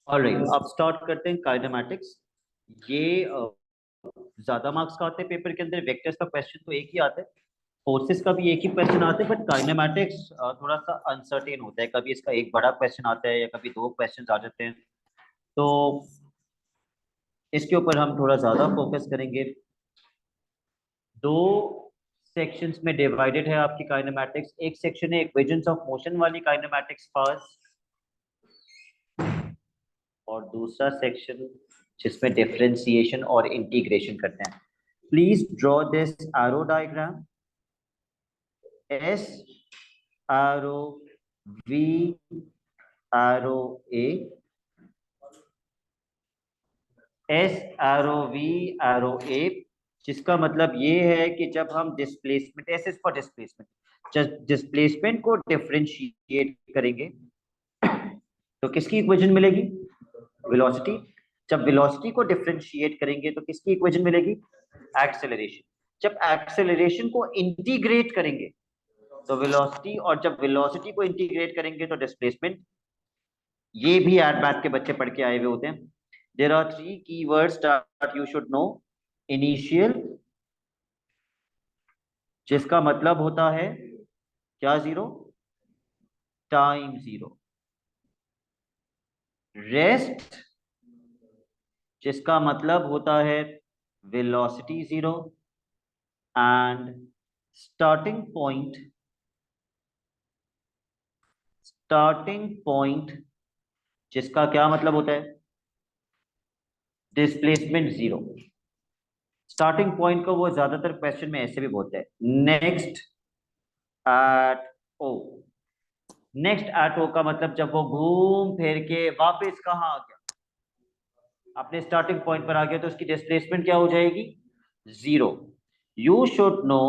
Alright, अब start करते हैं काइनेमैटिक्स। ये ज्यादा मार्क्स का आते हैं पेपर के अंदर। वेक्टर्स का क्वेश्चन तो एक ही आता है, फोर्सेस का भी एक ही क्वेश्चन आता है, बट काइनेमैटिक्स थोड़ा सा अनसर्टेन होता है। कभी इसका एक बड़ा क्वेश्चन आता है या कभी दो क्वेश्चन आ जाते हैं, तो इसके ऊपर हम थोड़ा ज्यादा फोकस करेंगे। दो सेक्शंस में डिवाइडेड है आपकी काइनेमैटिक्स। एक सेक्शन है इक्वेशंस ऑफ मोशन वाली काइनेमैटिक्स पार्ट्स, और दूसरा सेक्शन जिसमें डिफरेंशिएशन और इंटीग्रेशन करते हैं। Please draw this arrow diagram. S arrow, V arrow A, S arrow, V arrow A, जिसका मतलब ये है कि जब हम displacement, S is for displacement, जब डिस्प्लेसमेंट को डिफरेंशिएट करेंगे तो किसकी इक्वेशन मिलेगी? वेलोसिटी। जब वेलोसिटी को डिफरेंशिएट करेंगे तो किसकी इक्वेशन मिलेगी? एक्सेलरेशन। जब एक्सेलरेशन को इंटीग्रेट करेंगे तो वेलोसिटी, और जब वेलोसिटी को इंटीग्रेट करेंगे तो डिस्प्लेसमेंट। ये भी एड मैथ के बच्चे पढ़ के आए हुए होते हैं। There are three keywords that you should know. Initial, जिसका मतलब होता है क्या? Zero, time zero. रेस्ट, जिसका मतलब होता है velocity zero. And starting point, starting point जिसका क्या मतलब होता है? Displacement zero. स्टार्टिंग पॉइंट को वो ज्यादातर क्वेश्चन में ऐसे भी बोलते हैं, नेक्स्ट एट ओ। नेक्स्ट एट ओ का मतलब जब वो घूम फिर के वापस कहाँ आ गया, अपने स्टार्टिंग पॉइंट पर आ गया, तो उसकी डिस्प्लेसमेंट क्या हो जाएगी? जीरो। यू शुड नो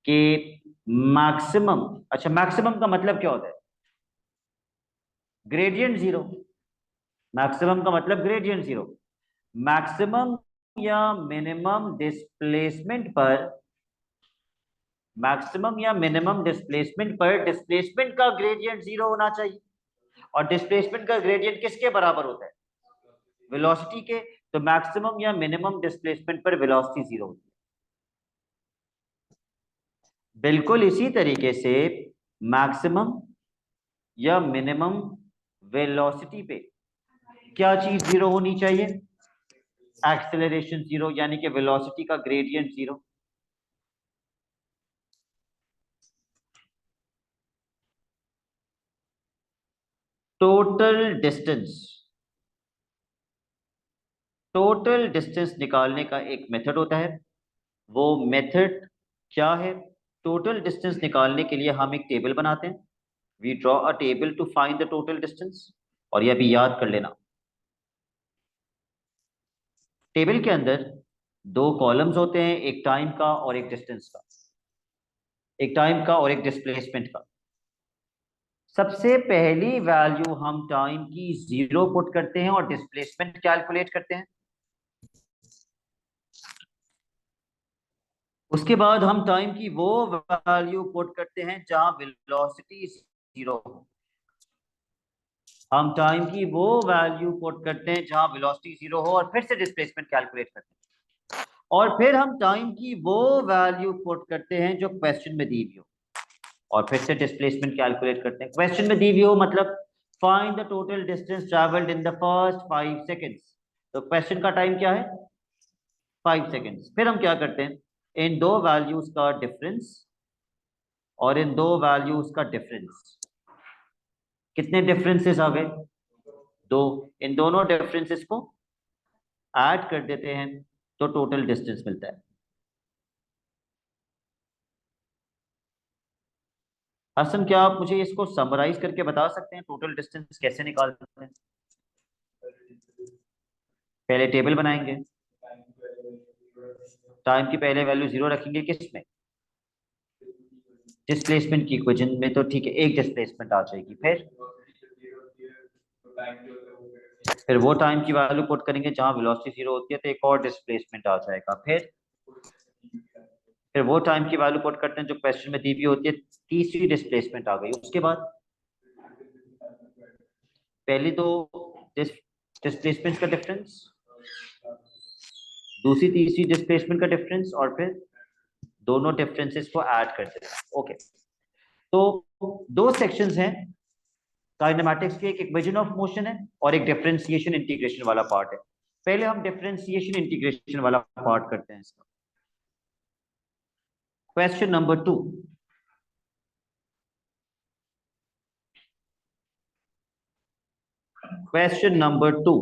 कि मैक्सिमम, अच्छा मैक्सिमम का मतलब क्या होता है? Gradient zero. मैक्सिमम का मतलब ग्रेडियंट जीरो। मैक्सिमम या मिनिमम डिस्प्लेसमेंट पर, मैक्सिमम या मिनिमम डिस्प्लेसमेंट पर डिस्प्लेसमेंट का ग्रेडियंट जीरो होना चाहिए। और डिस्प्लेसमेंट का ग्रेडियंट किसके बराबर होता है? वेलोसिटी के। तो मैक्सिमम या मिनिमम डिस्प्लेसमेंट पर वेलोसिटी जीरो होती है। बिल्कुल इसी तरीके से मैक्सिमम या मिनिमम वेलोसिटी पे क्या चीज जीरो होनी चाहिए? एक्सेलरेशन जीरो, यानी कि वेलोसिटी का gradient zero. Total distance, total distance निकालने का एक मेथड होता है। वो मेथड क्या है? टोटल डिस्टेंस निकालने के लिए हम एक टेबल बनाते हैं। We draw a table to find the total distance. और यह भी याद कर लेना, टेबल के अंदर दो कॉलम्स होते हैं, एक टाइम का और एक डिस्टेंस का, एक टाइम का और एक डिस्प्लेसमेंट का। सबसे पहली वैल्यू हम टाइम की जीरो पुट करते हैं और डिस्प्लेसमेंट कैलकुलेट करते हैं। उसके बाद हम टाइम की वो वैल्यू पुट करते हैं जहां वेलोसिटी जीरो हो। हम टाइम की वो वैल्यू पुट करते हैं जहां वेलोसिटी जीरो हो, और फिर से डिस्प्लेसमेंट कैलकुलेट करते हैं। और फिर हम टाइम की वो वैल्यू पुट करते हैं जो क्वेश्चन में दी हुई हो, और फिर से डिस्प्लेसमेंट कैलकुलेट करते हैं। क्वेश्चन में दी हुई हो मतलब find the total distance travelled in the first 5 seconds. तो क्वेश्चन का टाइम क्या है? 5 सेकेंड्स। फिर हम क्या करते हैं? इन दो वैल्यूज का डिफरेंस और इन दो वैल्यूज का डिफरेंस, कितने डिफरेंसेस आ गए? दो। इन दोनों डिफरेंसेस को ऐड कर देते हैं तो टोटल डिस्टेंस मिलता है। हसन, क्या आप मुझे इसको समराइज करके बता सकते हैं टोटल डिस्टेंस कैसे निकालते हैं? पहले टेबल बनाएंगे, टाइम की पहले वैल्यू जीरो रखेंगे, किस में? डिस्प्लेसमेंट की इक्वेशन में। तो ठीक है, एक डिस्प्लेसमेंट आ जाएगी। फिर वो टाइम की वैल्यू पुट करेंगे जहां वेलोसिटी जीरो होती है, तो एक और डिस्प्लेसमेंट आ जाएगा। फिर वो टाइम की वैल्यू पुट करते हैं जो क्वेश्चन में दी हुई होती है, तीसरी डिस्प्लेसमेंट आ गई। उसके बाद पहली तो डिस्प्लेसमेंट का डिफरेंस, दूसरी तीसरी डिस्प्लेसमेंट का डिफरेंस, और फिर दोनों डिफरेंसेस को ऐड कर देना। ओके, तो दो सेक्शंस हैं काइनेमैटिक्स के, एक इक्वेशन ऑफ मोशन है और एक डिफरेंशिएशन इंटीग्रेशन वाला पार्ट है। पहले हम डिफरेंशिएशन इंटीग्रेशन वाला पार्ट करते हैं इसका। क्वेश्चन नंबर 2, क्वेश्चन नंबर 2,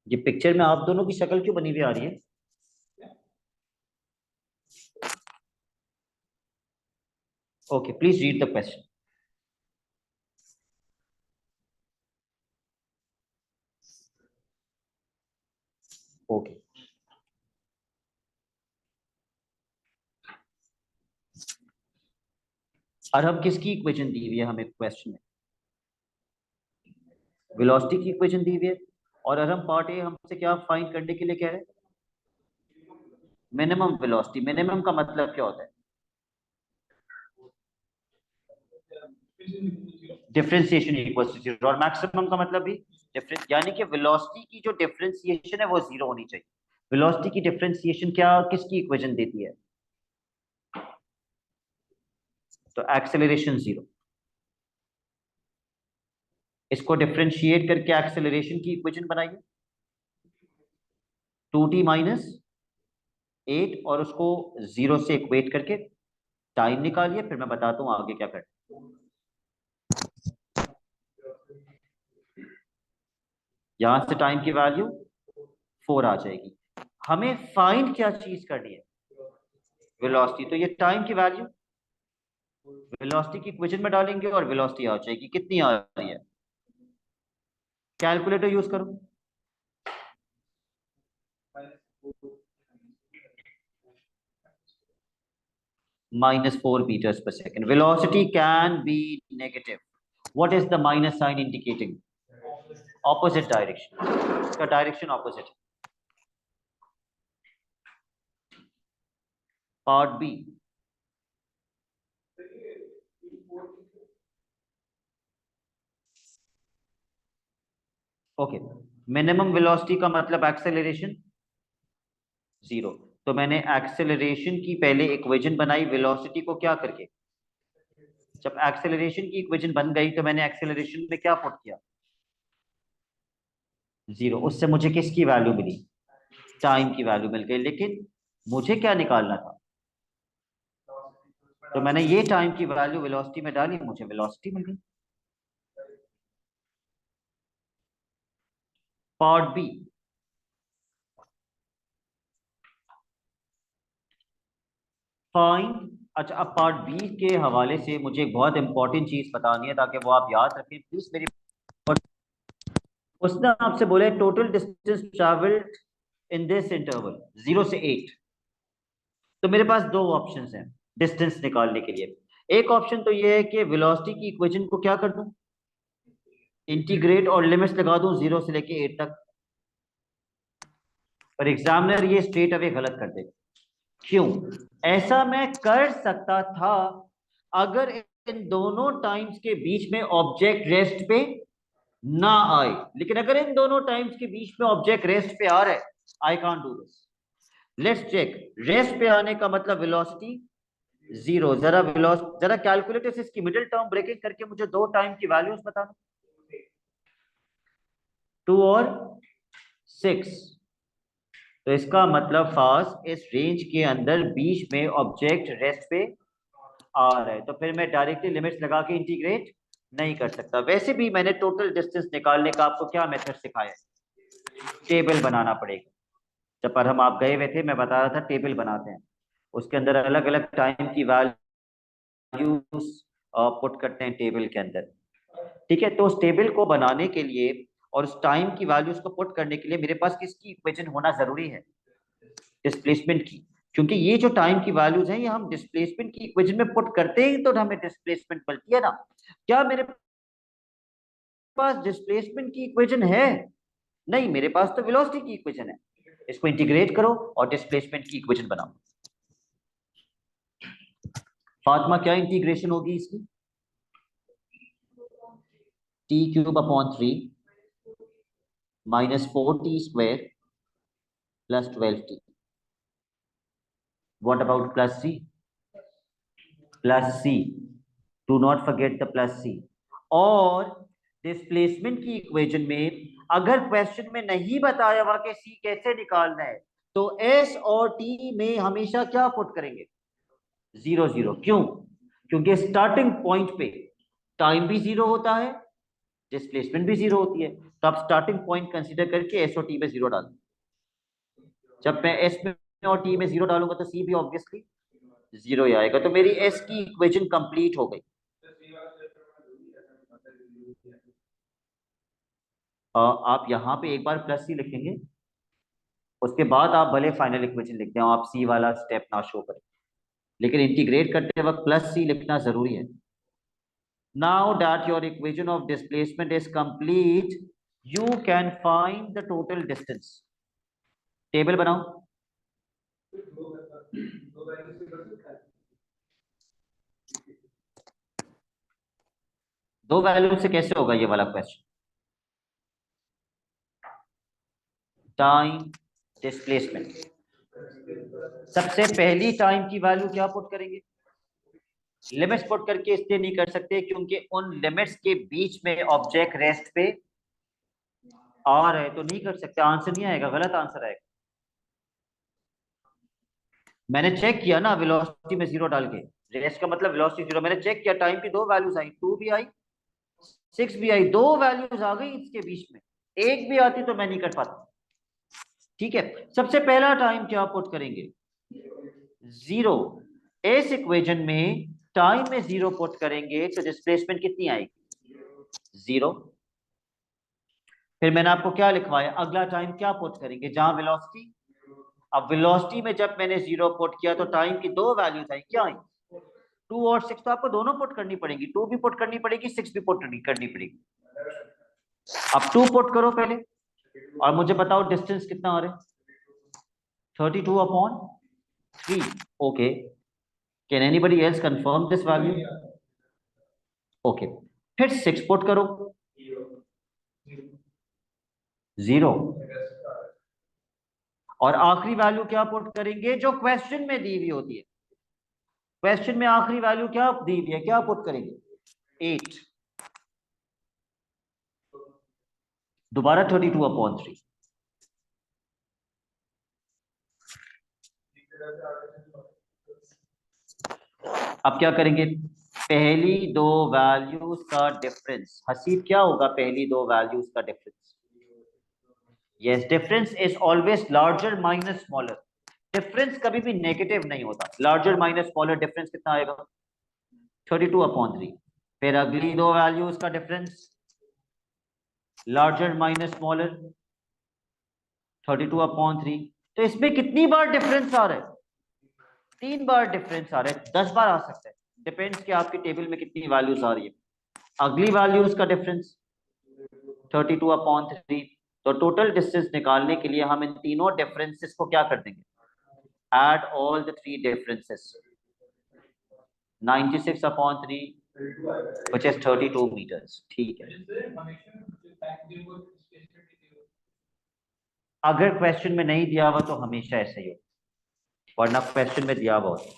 ये पिक्चर में आप दोनों की शक्ल क्यों बनी हुई आ रही है? Okay, please read the question. Okay, और हम किसकी इक्वेशन दी हुई है हमें क्वेश्चन में? वेलोसिटी की इक्वेशन दी हुई है। और अगर हम पार्ट ए हमसे क्या फाइंड करने के लिए कह रहे हैं? Minimum velocity. मिनिमम का मतलब क्या होता है? Differentiation equals to zero. और मैक्सिमम का मतलब भी डिफरेंस, यानी कि वेलोसिटी की जो डिफरेंशिएशन है वो जीरो होनी चाहिए। वेलोसिटी की डिफरेंशिएशन क्या किसकी इक्वेशन देती है? तो एक्सेलरेशन जीरो। इसको डिफरेंशिएट करके एक्सेलरेशन की इक्वेशन बनाइए, 2t माइनस 8, और उसको जीरो से इक्वेट करके टाइम निकालिए, फिर मैं बताता हूं आगे क्या करना। यहां से टाइम की वैल्यू 4 आ जाएगी। हमें फाइंड क्या चीज करनी है? वेलोसिटी। तो ये टाइम की वैल्यू वेलोसिटी की इक्वेशन में डालेंगे और वेलोसिटी आ जाएगी। कितनी आ रही है? कैलकुलेटर यूज करो। -4 meters per second. Velocity can be negative. What is the minus sign indicating? Opposite direction. इसका direction opposite. Part B, okay. Minimum velocity का मतलब एक्सेलरेशन जीरो। तो मैंने एक्सेलरेशन की पहले इक्वेशन बनाई वेलोसिटी को क्या करके। जब एक्सेलरेशन की इक्वेशन बन गई तो मैंने एक्सेलरेशन में क्या पुट किया? जीरो। उससे मुझे किसकी वैल्यू मिली? टाइम की वैल्यू मिल गई। लेकिन मुझे क्या निकालना था? तो मैंने ये टाइम की वैल्यू वेलोसिटी में डाली, मुझे वेलोसिटी मिल गई। Part B, find. अच्छा, अब पार्ट बी के हवाले से मुझे एक बहुत इंपॉर्टेंट चीज बतानी है ताकि वो आप याद रखें प्लीज मेरी। उसने आपसे बोले total distance travelled in this interval 0 से 8। तो मेरे पास दो ऑप्शंस हैं डिस्टेंस निकालने के लिए। एक ऑप्शन तो ये है कि वेलोसिटी की इक्वेशन को क्या कर दूं, इंटीग्रेट और लिमिट्स लगा दूं 0 से लेके 8 तक। पर एग्जामिनर ये स्ट्रेट अवे गलत कर देगा। क्यों? ऐसा मैं कर सकता था अगर इन दोनों टाइम्स के बीच में ऑब्जेक्ट रेस्ट पे ना आए, लेकिन अगर इन दोनों टाइम्स के बीच में ऑब्जेक्ट रेस्ट पे आ रहा है, I can't do this. Let's check. Rest पे आने का मतलब वेलोसिटी जीरो। जरा कैलकुलेटर से इसकी मिडिल टर्म ब्रेकिंग करके मुझे दो टाइम की वैल्यूज बताना, 2 और 6। तो इसका मतलब फास्ट इस रेंज के अंदर बीच में ऑब्जेक्ट रेस्ट पे आ रहा है, तो फिर मैं डायरेक्टली लिमिट्स लगा के इंटीग्रेट नहीं कर सकता। वैसे भी मैंने टोटल डिस्टेंस निकालने का आपको क्या मेथड सिखाया है? टेबल बनाना पड़ेगा। जब पर हम आप गए हुए थे मैं बता रहा था टेबल बनाते हैं, उसके अंदर अलग अलग टाइम की वैल्यूज पुट करते हैं टेबल के अंदर। ठीक है, तो उस टेबल को बनाने के लिए और उस टाइम की वैल्यूज को पुट करने के लिए मेरे पास किसकी इक्वेशन होना जरूरी है? डिस्प्लेसमेंट की। क्योंकि ये जो टाइम की वैल्यूज हैं ये हम डिस्प्लेसमेंट की इक्वेशन में पुट करते हैं तो हमें डिस्प्लेसमेंट मिलती है ना। क्या मेरे पास डिस्प्लेसमेंट की इक्वेशन है? नहीं, मेरे पास तो वेलोसिटी की इक्वेशन है, इसको इंटीग्रेट करो और डिस्प्लेसमेंट की इक्वेशन बनाओ। फातिमा क्या इंटीग्रेशन होगी इसकी? t³/3 -4t² + 12t। What about plus c? Plus c. Do not forget the plus c. और डिस्प्लेसमेंट की इक्वेशन में अगर क्वेश्चन में नहीं बताया हुआ कि c कैसे निकालना है, तो s और t में हमेशा क्या पुट करेंगे? 0 0। क्यों? क्योंकि स्टार्टिंग पॉइंट पे टाइम भी 0 होता है, डिस्प्लेसमेंट भी 0 होती है, तो आप स्टार्टिंग पॉइंट कंसीडर करके s और t में 0 डाल। जब मैं s में और t में 0 डालूंगा तो c भी ऑब्वियसली 0 ही आएगा, तो मेरी s की इक्वेशन कंप्लीट हो गई। आप यहाँ पे एक बार प्लस सी लिखेंगे, उसके बाद आप भले फाइनल इक्वेशन लिखते हो, आप सी वाला स्टेप ना शो करें, लेकिन इंटीग्रेट करते वक्त प्लस सी लिखना जरूरी है। Now that your equation of displacement is complete, you can find the total distance. Table बनाओ। दो वैल्यू से कैसे होगा ये वाला क्वेश्चन? Time, displacement. सबसे पहली टाइम की वैल्यू क्या पुट करेंगे? लिमिट्स पुट करके इसलिए नहीं कर सकते क्योंकि उन लिमिट्स के बीच में ऑब्जेक्ट रेस्ट पे आ रहे, तो नहीं कर सकते, आंसर नहीं आएगा, गलत आंसर आएगा। मैंने चेक किया ना वेलोसिटी में 0 डाल के, रेस्ट का मतलब वेलोसिटी 0, मैंने चेक किया टाइम की दो वैल्यूज आई, 2 भी आई 6 भी आई, दो वैल्यूज आ गई इसके बीच में, एक भी आती तो मैं नहीं कर पाता। ठीक है, सबसे पहला टाइम क्या पुट करेंगे? 0। इस इक्वेशन में टाइम में 0 पुट करेंगे तो डिस्प्लेसमेंट कितनी आएगी? 0। फिर मैंने आपको क्या लिखवाया, अगला टाइम क्या पुट करेंगे जहां वेलोसिटी। अब वेलोसिटी में जब मैंने 0 पुट किया तो टाइम की दो वैल्यूज आई, क्या आई? 2 और 6, तो आपको दोनों पुट करनी पड़ेगी, 2 भी पुट करनी पड़ेगी, 6 भी पुट करनी पड़ेगी। अब 2 पुट करो पहले और मुझे बताओ डिस्टेंस कितना आ रहा है? 32/3। Okay, can anybody else confirm this value? Okay, फिर 6 पुट करो, 0। और आखिरी वैल्यू क्या पुट करेंगे जो क्वेश्चन में दी हुई होती है? क्वेश्चन में आखिरी वैल्यू क्या दी हुई है, क्या पुट करेंगे? 8। दोबारा 32/3। अब क्या करेंगे? पहली दो वैल्यूज का डिफरेंस, हसीब क्या होगा पहली दो वैल्यूज का difference? Yes, difference is always larger minus smaller. Difference कभी भी नेगेटिव नहीं होता, लार्जर माइनस स्मॉलर, डिफरेंस कितना आएगा? 32/3। फिर अगली दो वैल्यूज का डिफरेंस, लार्जर माइनस स्मॉलर, 32/3। तो इसमें कितनी बार डिफरेंस आ रहा है? 3 बार डिफरेंस आ रहा है, 10 बार आ सकता है, डिपेंड्स कि आपकी टेबल में कितनी वैल्यूज आ रही है। अगली वैल्यूज का डिफरेंस 32/3। तो टोटल डिस्टेंस निकालने के लिए हम इन तीनों डिफरेंसेस को क्या कर देंगे? Add all the three differences, 96/3 which is 32 meters। ठीक है, अगर क्वेश्चन में नहीं दिया हुआ तो हमेशा ऐसे ही हो, वरना क्वेश्चन में दिया हुआ होता।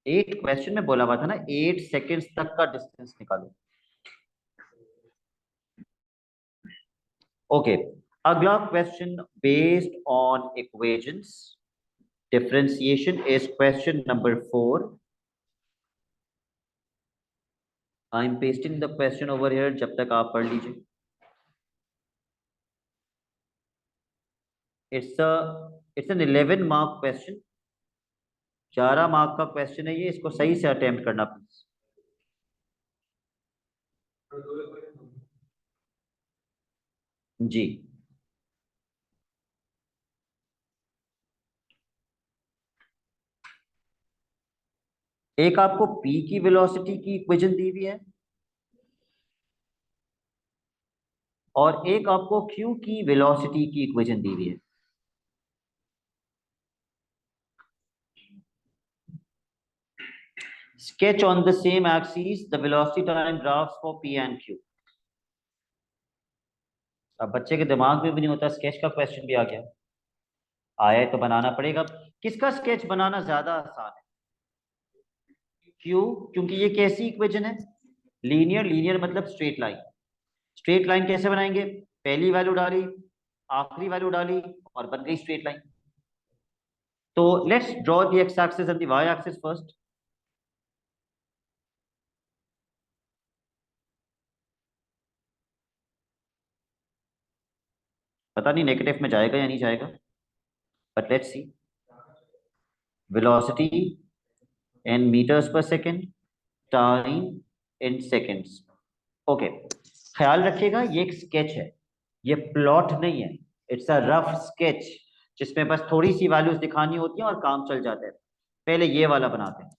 8 क्वेश्चन में बोला हुआ था ना, 8 सेकेंड्स तक का डिस्टेंस निकालो। ओके, अगला question based on equations, differentiation is question number 4। I am pasting the question over here, जब तक आप पढ़ लीजिए। It's an 11 mark question, 11 mark का क्वेश्चन है ये, इसको सही से अटेम्प्ट करना प्लीज। जी, एक आपको p की वेलोसिटी की इक्वेशन दी हुई है, और एक आपको q की वेलोसिटी की इक्वेशन दी हुई है। Sketch on the same axis the velocity time graphs for p and q। अब बच्चे के दिमाग में भी नहीं होता, स्केच का क्वेश्चन भी आ गया, आया तो बनाना पड़ेगा। किसका स्केच बनाना ज्यादा आसान है? क्यों? क्योंकि ये कैसी इक्वेशन है? लीनियर। लीनियर मतलब स्ट्रेट लाइन। स्ट्रेट लाइन कैसे बनाएंगे? पहली वैल्यू डाली, आखिरी वैल्यू डाली, और बन गई स्ट्रेट लाइन। तो let's draw the x axis and the y axis first. पता नहीं नेगेटिव में जाएगा या नहीं जाएगा, but let's see. Velocity in metres पर second, time in seconds. Okay, ख्याल रखिएगा ये एक स्केच है, ये प्लॉट नहीं है। इट्स अ रफ स्केच जिसमें बस थोड़ी सी वैल्यूज दिखानी होती है और काम चल जाता है। पहले ये वाला बनाते हैं।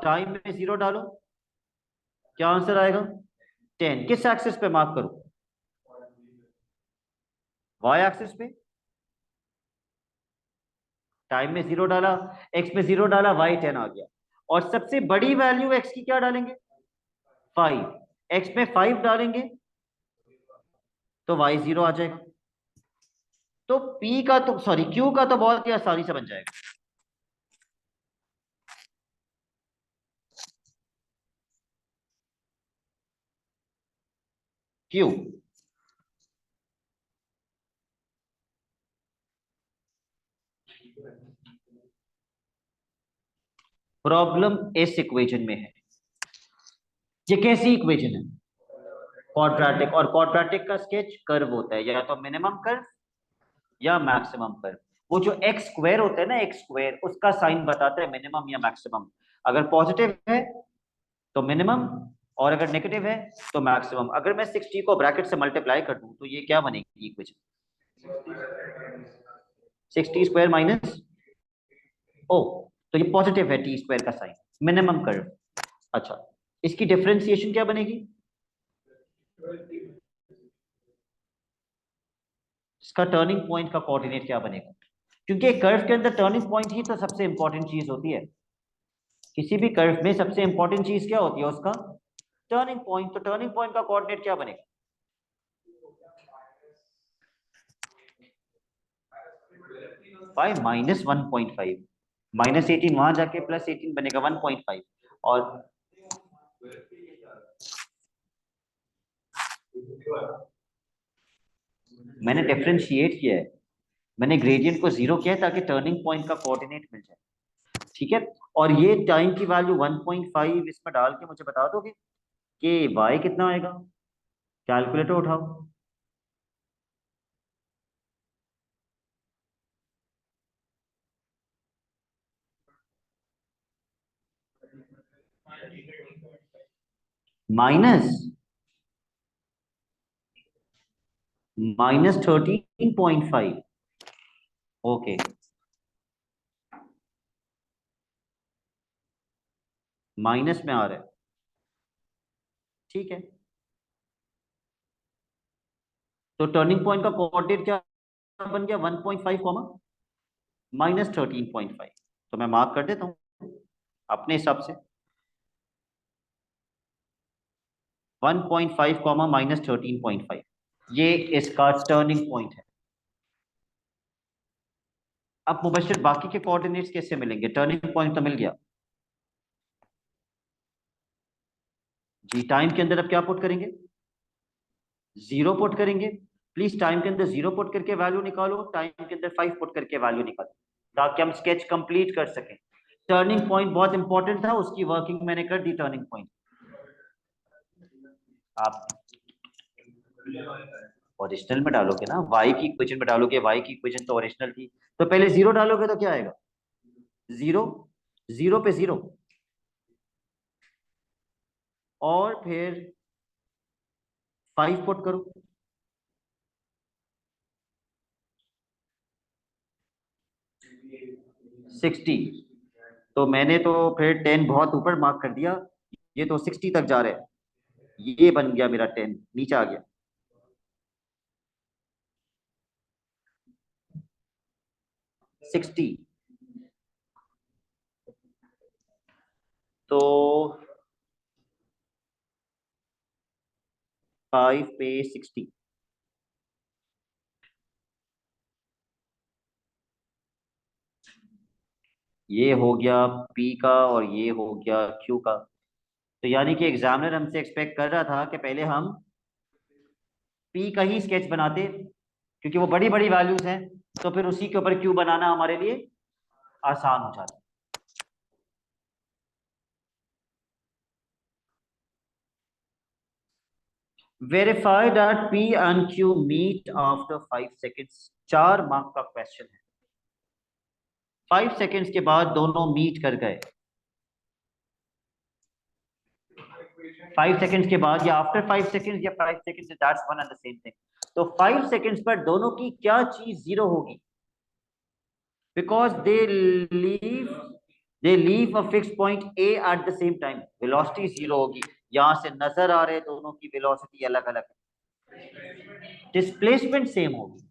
टाइम में 0 डालो, क्या आंसर आएगा? 10। किस एक्सिस पे मार्क करूं? वाई एक्सिस पे। टाइम में 0 डाला, एक्स में 0 डाला, वाई 10 आ गया। और सबसे बड़ी वैल्यू एक्स की क्या डालेंगे? 5। एक्स में 5 डालेंगे तो वाई 0 आ जाएगा। तो पी का तो सॉरी क्यू का तो बहुत ही आसानी से बन जाएगा। क्यू। प्रॉब्लम इस इक्वेशन में है। ये कैसी इक्वेशन है? क्वाड्रेटिक। और क्वाड्रेटिक का स्केच कर्व होता है, या तो मिनिमम कर्व या मैक्सिमम कर्व। वो जो एक्स स्क्वायर होता है ना, एक्स स्क्वायर, उसका साइन बताता है मिनिमम या मैक्सिमम। अगर पॉजिटिव है तो मिनिमम, और अगर नेगेटिव है तो मैक्सिमम। अगर मैं 60 को ब्रैकेट से मल्टीप्लाई कर दूं तो ये क्या बनेगी इक्वेशन? 60 स्क्वायर माइनस ओ, तो ये पॉजिटिव है टी स्क्वायर का साइन, मिनिमम कर्व। अच्छा, इसकी डिफरेंशिएशन क्या बनेगी? इसका टर्निंग पॉइंट का कोऑर्डिनेट क्या बनेगा? क्योंकि कर्व के अंदर टर्निंग पॉइंट ही तो सबसे इंपॉर्टेंट चीज होती है। किसी भी कर्व में सबसे इंपॉर्टेंट चीज क्या होती है? उसका टर्निंग पॉइंट। तो टर्निंग पॉइंट का कोऑर्डिनेट क्या बनेगा? 5 माइनस 1.5। -18 वहां जाके +18 बनेगा 1.5। और मैंने डिफरेंशिएट किया है, मैंने ग्रेडियंट को 0 किया है ताकि टर्निंग पॉइंट का कोऑर्डिनेट मिल जाए। ठीक है। और ये टाइम की वैल्यू 1.5 इसमें डाल के मुझे बता दोगे कि y कितना आएगा? कैलकुलेटर उठाओ। माइनस -13.5। ओके, माइनस में आ रहा है। ठीक है, तो टर्निंग पॉइंट का कोऑर्डिनेट क्या बन गया? 1.5 कॉमा -13.5। तो मैं मार्क कर देता हूं अपने हिसाब से, 1.5 कॉमा -13.5, ये इसका टर्निंग पॉइंट है। अब मुबशिर बाकी के कोऑर्डिनेट्स कैसे मिलेंगे? टर्निंग पॉइंट तो मिल गया जी। टाइम के अंदर अब क्या पुट करेंगे? 0 पुट करेंगे। प्लीज टाइम के अंदर 0 पुट करके वैल्यू निकालो, टाइम के अंदर 5 पुट करके वैल्यू निकालो, ताकि हम स्केच कंप्लीट कर सकें। टर्निंग पॉइंट बहुत इंपॉर्टेंट था, उसकी वर्किंग मैंने कर दी। टर्निंग पॉइंट आप ओरिजिनल में डालोगे ना, वाई की इक्वेशन में डालोगे, वाई की इक्वेशन तो ओरिजिनल थी। तो पहले 0 डालोगे तो क्या आएगा? 0, 0 पे 0, और फिर 5 पुट करो। 60। तो मैंने तो फिर 10 बहुत ऊपर मार्क कर दिया, ये तो 60 तक जा रहे हैं। ये बन गया मेरा 10, नीचे आ गया। 60, तो 5 पे 60, ये हो गया P का और ये हो गया Q का। तो यानी कि एग्जामिनर हमसे एक्सपेक्ट कर रहा था कि पहले हम P का ही स्केच बनाते, क्योंकि वो बड़ी बड़ी वैल्यूज हैं, तो फिर उसी के ऊपर Q बनाना हमारे लिए आसान हो जाता। Verify that P and Q meet after 5 seconds. 4 mark का क्वेश्चन है। 5 सेकेंड्स के बाद दोनों मीट कर गए। 5 सेकेंड्स के बाद या आफ्टर 5 सेकेंड्स या 5 seconds, that's one and the same thing. तो 5 सेकेंड्स पर दोनों की क्या चीज जीरो होगी? Because they leave a fix point A at the same time, velocity zero होगी। यहां से नजर आ रहे दोनों की वेलोसिटी अलग अलग है, डिस्प्लेसमेंट सेम होगी।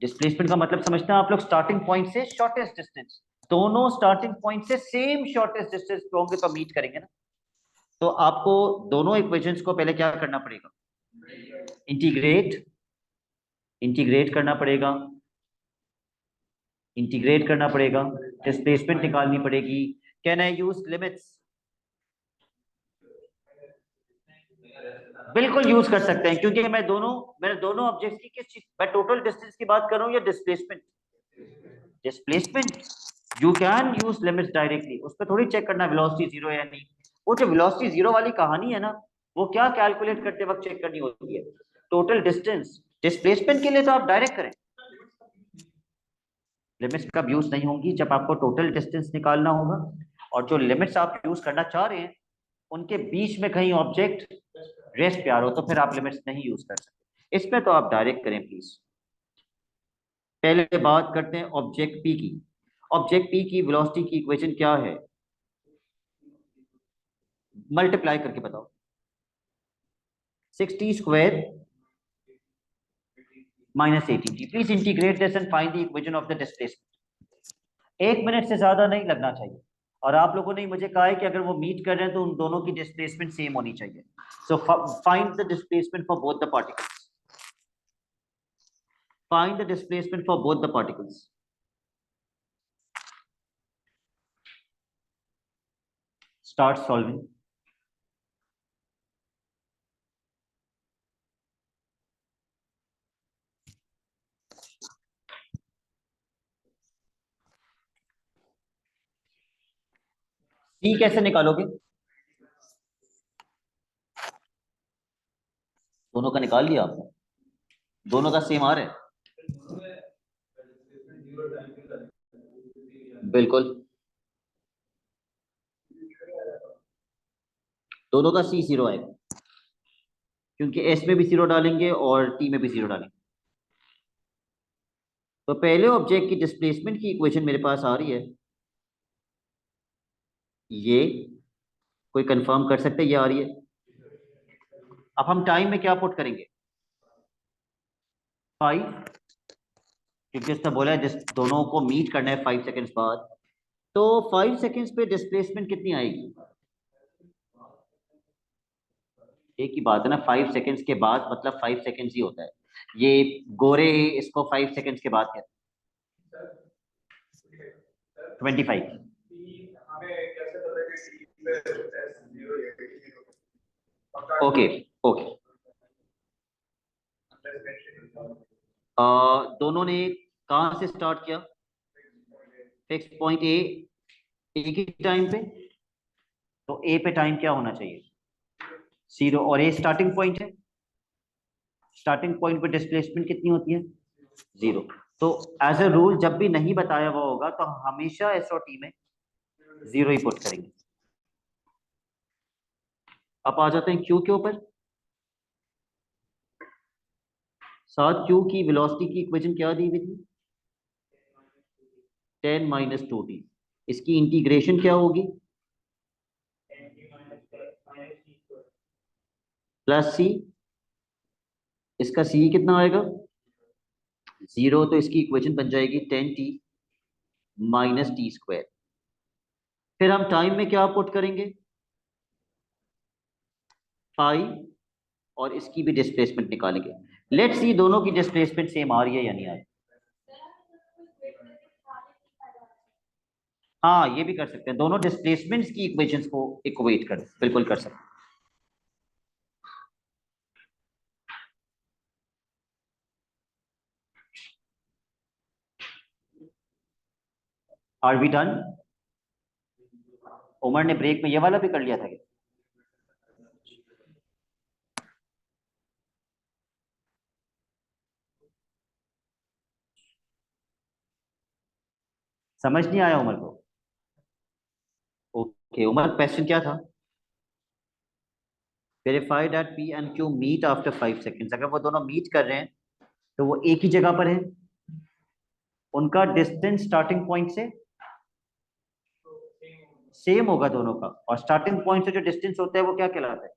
डिस्प्लेसमेंट का मतलब समझते हैं आप लोग? स्टार्टिंग पॉइंट से शॉर्टेस्ट डिस्टेंस, दोनों स्टार्टिंग पॉइंट से सेम शॉर्टेस्ट डिस्टेंस पे होंगे तो मीट करेंगे ना। तो आपको दोनों इक्वेशंस को पहले क्या करना पड़ेगा? इंटीग्रेट इंटीग्रेट करना पड़ेगा, इंटीग्रेट करना पड़ेगा, डिस्प्लेसमेंट निकालनी पड़ेगी। Can I use limits? बिल्कुल यूज कर सकते हैं, क्योंकि मैंने दोनों ऑब्जेक्ट्स की किस चीज, मैं टोटल डिस्टेंस की बात कर रहा हूं या displacement? Displacement. You can use limits directly, उस पर थोड़ी चेक करना वेलोसिटी जीरो है या नहीं। वो जो वेलोसिटी जीरो वाली कहानी है ना, वो क्या कैलकुलेट करते वक्त चेक करनी होती है? Total distance. डिस्प्लेसमेंट के लिए तो आप डायरेक्ट करें, लिमिट्स कब यूज नहीं होंगी? जब आपको टोटल डिस्टेंस निकालना होगा, और जो लिमिट्स आप यूज करना चाह रहे हैं उनके बीच में कहीं ऑब्जेक्ट रेस्ट पे आ रहा हो, तो फिर आप लिमिट्स नहीं यूज कर सकते। इसमें तो आप डायरेक्ट करें प्लीज। पहले बात करते हैं ऑब्जेक्ट पी की। ऑब्जेक्ट पी की वेलोसिटी की इक्वेशन क्या है? मल्टीप्लाई करके बताओ। 60 square minus 80। Please integrate this and find the equation of the displacement. 1 minute से ज्यादा नहीं लगना चाहिए। और आप लोगों ने मुझे कहा है कि अगर वो मीट कर रहे हैं तो उन दोनों की डिस्प्लेसमेंट सेम होनी चाहिए। So find the displacement for both the particles. Find the displacement for both the particles. Start solving. See कैसे निकालोगे? दोनों का निकाल लिया आपने? दोनों का सेम आ रहा है? बिल्कुल, दोनों का सी जीरो आएगा, क्योंकि एस में भी जीरो डालेंगे और टी में भी जीरो डालेंगे। तो पहले ऑब्जेक्ट की डिस्प्लेसमेंट की इक्वेशन मेरे पास आ रही है, ये कोई कंफर्म कर सकते है? ये आ रही है। अब हम टाइम में क्या पुट करेंगे? 5, क्योंकि उसने बोला है दोनों को मीट करना है 5 सेकेंड्स बाद। तो 5 सेकेंड्स पे डिस्प्लेसमेंट कितनी आएगी? एक ही बात है ना, 5 सेकेंड्स के बाद मतलब 5 सेकेंड्स ही होता है। ये गोरे इसको 5 सेकेंड्स के बाद कहते हैं। 25। Okay, okay. दोनों ने कहां से स्टार्ट किया? फिक्स पॉइंट ए, एक ही टाइम पे। तो ए पे टाइम क्या होना चाहिए? जीरो। और ए स्टार्टिंग पॉइंट है, स्टार्टिंग पॉइंट पे डिस्प्लेसमेंट कितनी होती है? जीरो। तो एज ए रूल जब भी नहीं बताया हुआ होगा तो हमेशा एस और टी में जीरो ही पुट करेंगे। अब आ जाते हैं क्यू के ऊपर। साथ क्यू की वेलोसिटी की इक्वेशन क्या दी हुई थी? 10 - 2t। इसकी इंटीग्रेशन क्या होगी? प्लस सी। इसका सी कितना आएगा? जीरो तो इसकी इक्वेशन बन जाएगी 10t माइनस टी स्क्वायर। फिर हम टाइम में क्या पुट करेंगे, पाई, और इसकी भी डिस्प्लेसमेंट निकालेंगे। लेट्स सी दोनों की डिस्प्लेसमेंट सेम आ रही है या नहीं आ रही। हाँ ये भी कर सकते हैं, दोनों डिस्प्लेसमेंट्स की इक्वेशंस को इक्वेट कर बिल्कुल कर सकते हैं। Are we done? उमर ने ब्रेक में ये वाला भी कर लिया था क्या? समझ नहीं आया उमर को? ओके उमर, क्वेश्चन क्या था? Verify that P and Q meet after 5 seconds. अगर वो दोनों मीट कर रहे हैं तो वो एक ही जगह पर है, उनका डिस्टेंस स्टार्टिंग पॉइंट से सेम होगा दोनों का, और स्टार्टिंग पॉइंट से जो डिस्टेंस होता है वो क्या कहलाता है?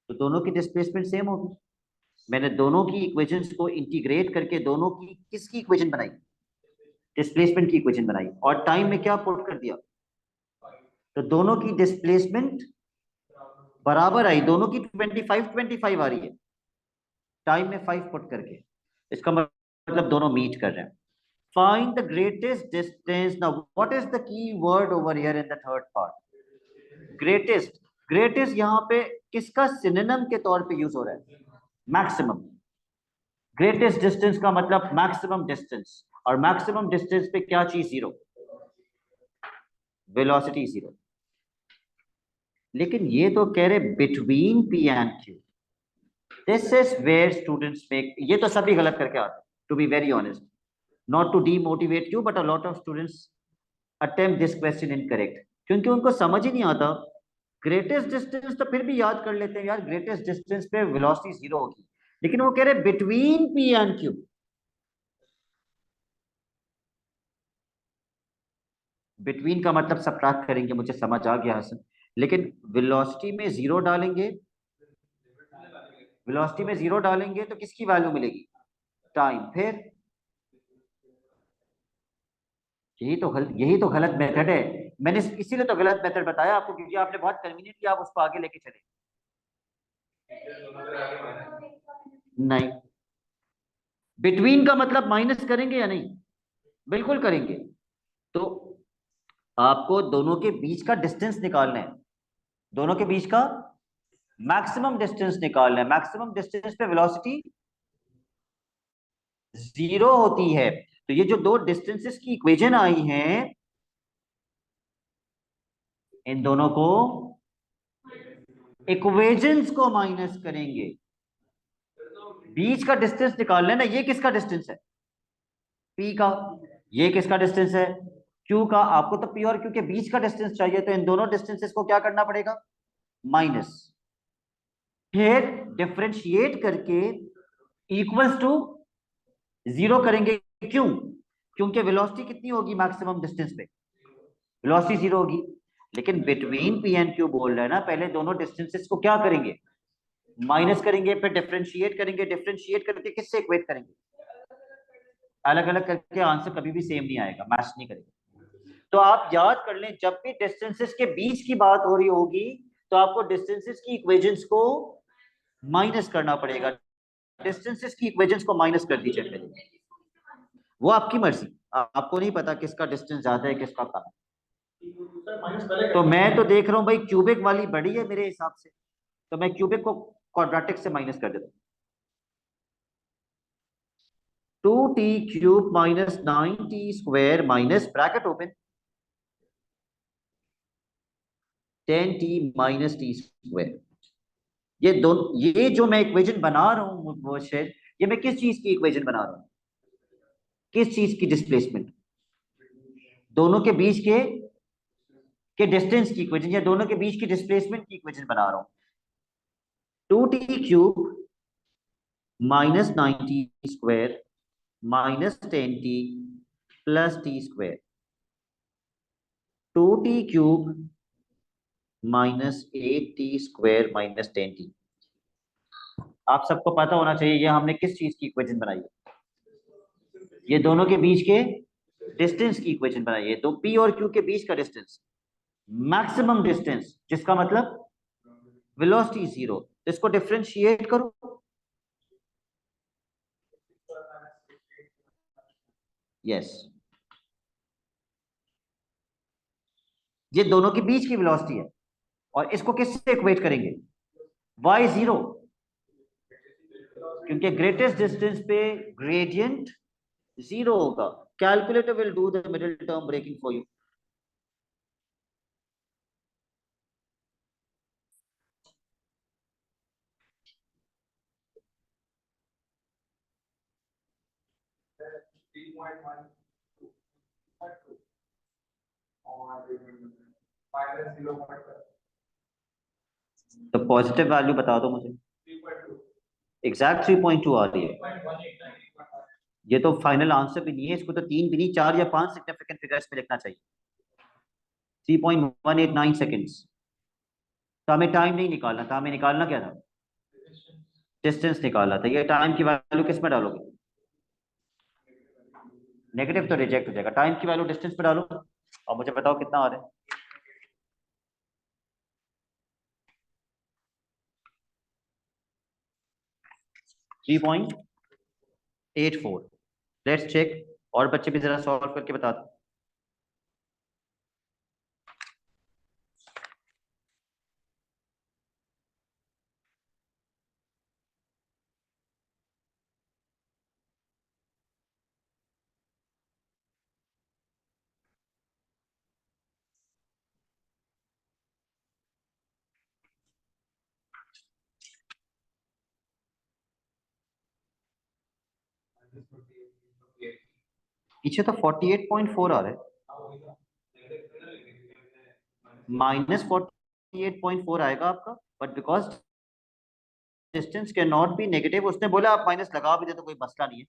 तो दोनों की डिस्प्लेसमेंट सेम होगी। मैंने दोनों की इक्वेशंस को इंटीग्रेट करके दोनों की किसकी इक्वेशन बनाई? डिस्प्लेसमेंट की इक्वेशन बनाई, और टाइम में क्या पुट कर दिया? तो दोनों की डिस्प्लेसमेंट बराबर आई, दोनों की 25 आ रही है, टाइम में 5 पुट करके। इसका मतलब दोनों मीट कर रहे हैं। Find the greatest distance. Now what is the key word over here in the third part? Greatest. Greatest यहाँ पे किसका सिनोनिम के तौर पे यूज हो रहा है? मैक्सिमम। ग्रेटेस्ट डिस्टेंस का मतलब मैक्सिमम डिस्टेंस, और मैक्सिमम डिस्टेंस पे क्या चीज जीरो? Velocity zero. लेकिन ये तो कह रहे between P and Q. This is where students make, ये तो सभी गलत करके आते हैं, to be very honest, not to demotivate you, but a lot of students attempt this question incorrect, क्योंकि उनको समझ ही नहीं आता। ग्रेटेस्ट डिस्टेंस तो फिर भी याद कर लेते हैं यार, ग्रेटेस्ट डिस्टेंस पे वेलोसिटी जीरो होगी, लेकिन वो कह रहे between P and Q. Between का मतलब सबट्रैक्ट करेंगे, मुझे समझ आ गया हसन, लेकिन वेलोसिटी में जीरो डालेंगे, वेलोसिटी में जीरो डालेंगे तो किसकी वैल्यू मिलेगी? टाइम। फिर यही तो गलत मेथड है। मैंने इसीलिए तो गलत मेथड बताया आपको, क्योंकि आपने बहुत कन्वीनियंटली आप उसको आगे लेके चले। नहीं, बिटवीन का मतलब माइनस करेंगे या नहीं? बिल्कुल करेंगे। तो आपको दोनों के बीच का डिस्टेंस निकालना है, दोनों के बीच का मैक्सिमम डिस्टेंस निकालना है। मैक्सिमम डिस्टेंस पे वेलोसिटी जीरो होती है। तो ये जो दो डिस्टेंसेस की इक्वेशन आई हैं, इन दोनों को इक्वेशंस को माइनस करेंगे, बीच का डिस्टेंस निकाल लेना। ये किसका डिस्टेंस है? पी का। ये किसका डिस्टेंस है? क्यू का। आपको तो पी और क्यू के बीच का डिस्टेंस चाहिए, तो इन दोनों डिस्टेंसेस को क्या करना पड़ेगा? माइनस। फिर डिफरेंशिएट करके इक्वल्स टू जीरो करेंगे। क्यों? क्योंकि वेलोसिटी कितनी होगी मैक्सिमम डिस्टेंस पे? वेलोसिटी जीरो होगी। लेकिन बिटवीन पी एंड क्यू बोल रहा है ना, पहले दोनों डिस्टेंसेस को क्या करेंगे? माइनस करेंगे, फिर डिफरेंशिएट करेंगे, डिफरेंशिएट करके किससे इक्वेट करेंगे? अलग अलग करके आंसर कभी भी सेम नहीं आएगा, मैच नहीं करेगा। तो आप याद कर लें, जब भी डिस्टेंसेस के बीच की बात हो रही होगी तो आपको डिस्टेंसेस की इक्वेशंस को माइनस करना पड़ेगा। डिस्टेंसेस की इक्वेशंस को माइनस कर दीजिए पहले, वो आपकी मर्जी। आपको नहीं पता किसका डिस्टेंस ज्यादा है किसका कम है। तो मैं तो देख रहा हूँ भाई क्यूबिक वाली बड़ी है मेरे हिसाब से, तो मैं क्यूबिक को क्वाड्रेटिक से माइनस कर देता हूँ। 2t³ minus 9t² minus bracket open 10t minus t²। ये जो मैं इक्वेशन बना रहा हूँ मुर्शिद, ये मैं किस चीज की इक्वेशन बना रहा हूँ? किस चीज की डिस्प्लेसमेंट? दोनों के बीच के डिस्टेंस की इक्वेशन, या दोनों के बीच की डिस्प्लेसमेंट की इक्वेशन बना रहा हूँ। 2t³ minus 9t² minus 10t plus t²। 2t³ minus 8t² minus 10t। आप सबको पता होना चाहिए ये हमने किस चीज की इक्वेशन बनाई है? ये दोनों के बीच के डिस्टेंस की इक्वेशन बनाइए। तो पी और क्यू के बीच का डिस्टेंस, मैक्सिमम डिस्टेंस, जिसका मतलब वेलोसिटी जीरो, इसको डिफरेंशिएट करो। यस, ये दोनों के बीच की वेलोसिटी है और इसको किससे इक्वेट करेंगे? वाई जीरो, क्योंकि ग्रेटेस्ट डिस्टेंस पे ग्रेडियंट जीरो होगा। Calculator will do the middle term breaking for you. तो पॉजिटिव वैल्यू बता दो मुझे। एग्जैक्ट 3.2 आ रही है। ये तो फाइनल आंसर भी नहीं है, इसको तो 3 भी नहीं, 4 या 5 सिग्निफिकेंट फिगर्स में लिखना चाहिए। 3.189 सेकेंड्स। तो हमें टाइम नहीं निकालना था, हमें निकालना क्या था? डिस्टेंस निकालना था। ये टाइम की वैल्यू किस में डालोगे? नेगेटिव तो रिजेक्ट हो जाएगा। टाइम की वैल्यू डिस्टेंस पे डालो और मुझे बताओ कितना आ रहा है। 3.84। Let's check. और बच्चे भी जरा सॉल्व करके बता दो। पीछे तो 48.4 आ रहा है। -48.4 आएगा आपका, but because distance can not be negative, उसने बोला आप माइनस लगा भी दे तो कोई मसला नहीं है,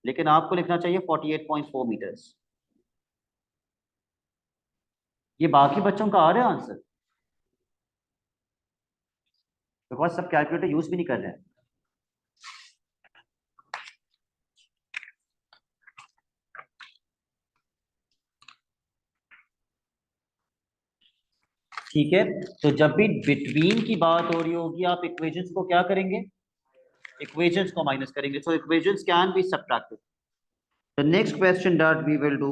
लेकिन आपको लिखना चाहिए 48.4 मीटर्स। ये बाकी बच्चों का आ रहा है आंसर, बिकॉज सब कैलकुलेटर यूज भी नहीं कर रहे हैं। ठीक है, तो जब भी बिटवीन की बात हो रही होगी आप इक्वेशंस को क्या करेंगे? इक्वेशंस को माइनस करेंगे। So equations can be subtracted. The next question that we will do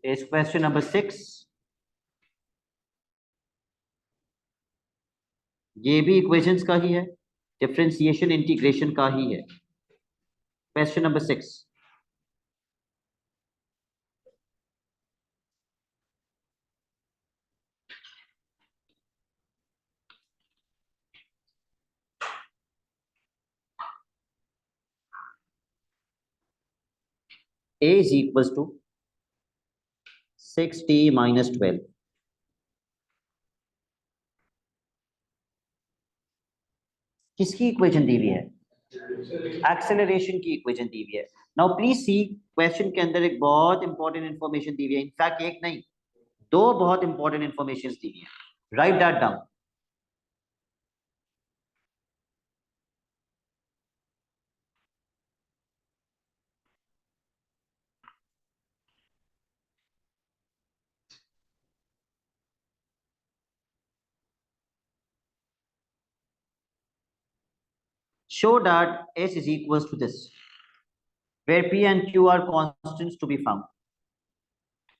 is question number 6। ये भी इक्वेशंस का ही है, डिफरेंशिएशन इंटीग्रेशन का ही है। Question number 6। a is equals to 6t minus 12। किसकी इक्वेशन दी हुई है? एक्सेलरेशन की इक्वेशन दी हुई है। नाउ प्लीज सी, क्वेश्चन के अंदर एक बहुत इंपॉर्टेंट इंफॉर्मेशन दी हुई है। इनफैक्ट एक नहीं, दो बहुत इंपॉर्टेंट इंफॉर्मेशन दी हुई है। Right that down. Show that s is equals to this, where p and q are constants to be found।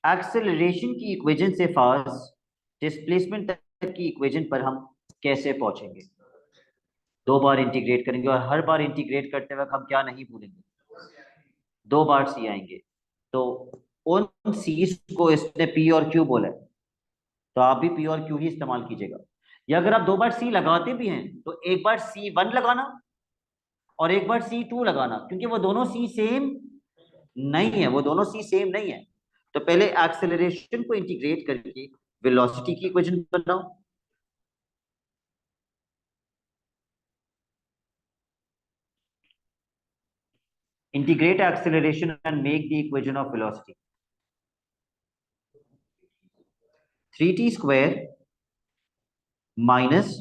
Acceleration की इक्वेशन से फास्ट डिस्प्लेसमेंट तक की इक्वेशन पर हम कैसे पहुंचेंगे? दो बार इंटीग्रेट करेंगे और हर बार इंटीग्रेट करते वक्त हम क्या नहीं भूलेंगे? दो बार सी आएंगे। तो उन सीज को इसने पी और क्यू बोला है, तो आप भी पी और क्यू ही इस्तेमाल कीजिएगा। या अगर आप दो बार सी लगाते भी हैं तो एक बार सी वन लगाना और एक बार सी टू लगाना, क्योंकि वो दोनों सी सेम नहीं है, वो दोनों सी सेम नहीं है। तो पहले एक्सेलरेशन को इंटीग्रेट करके वेलोसिटी की इक्वेशन बनाओ। Integrate acceleration and make the equation of velocity. 3t square minus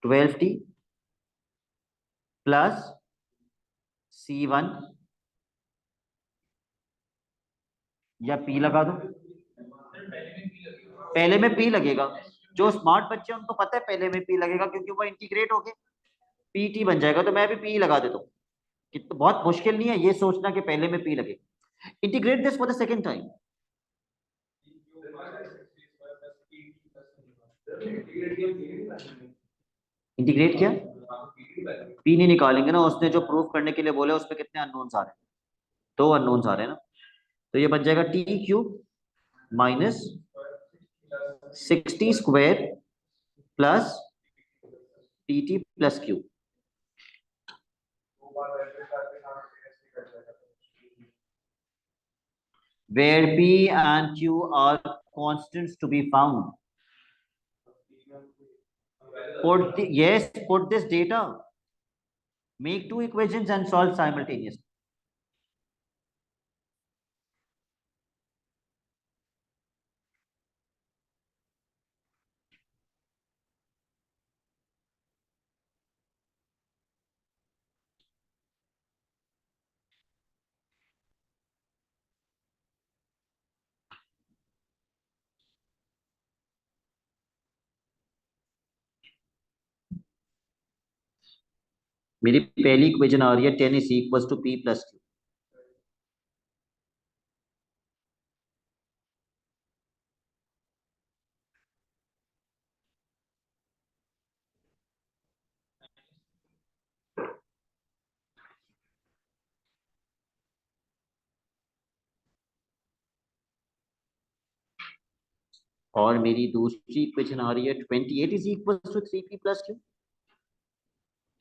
12t plus C1 या पी लगा दो। पहले में पी लगेगा। जो स्मार्ट बच्चे हैं उनको पता है पहले में पी लगेगा, क्योंकि वो इंटीग्रेट हो गए, पीटी बन जाएगा। तो मैं भी पी लगा देता हूँ। तो बहुत मुश्किल नहीं है ये सोचना कि पहले में पी लगे। Integrate this for the second time. Integrate किया, पी नहीं निकालेंगे ना, उसने जो प्रूव करने के लिए बोला उसमें कितने अननोन्स आ रहे हैं, दो अननोन्स आ रहे हैं ना। तो ये बन जाएगा T cube minus 60 square plus T T plus Q, where p and q are constants to be found. Put this data, make two equations and solve simultaneously. मेरी पहली इक्वेशन आ रही है 10 is equal to p plus q। और मेरी दूसरी equation आ रही है 28 is equal to 3p plus q।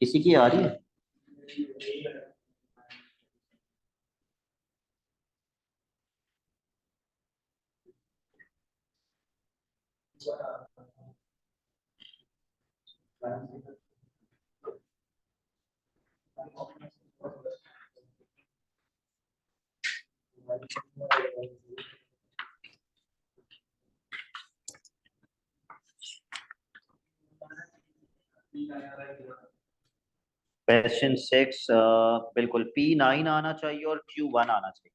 किसी की आ रही है? क्वेश्चन 6 बिल्कुल p9 आना चाहिए और q1 आना चाहिए।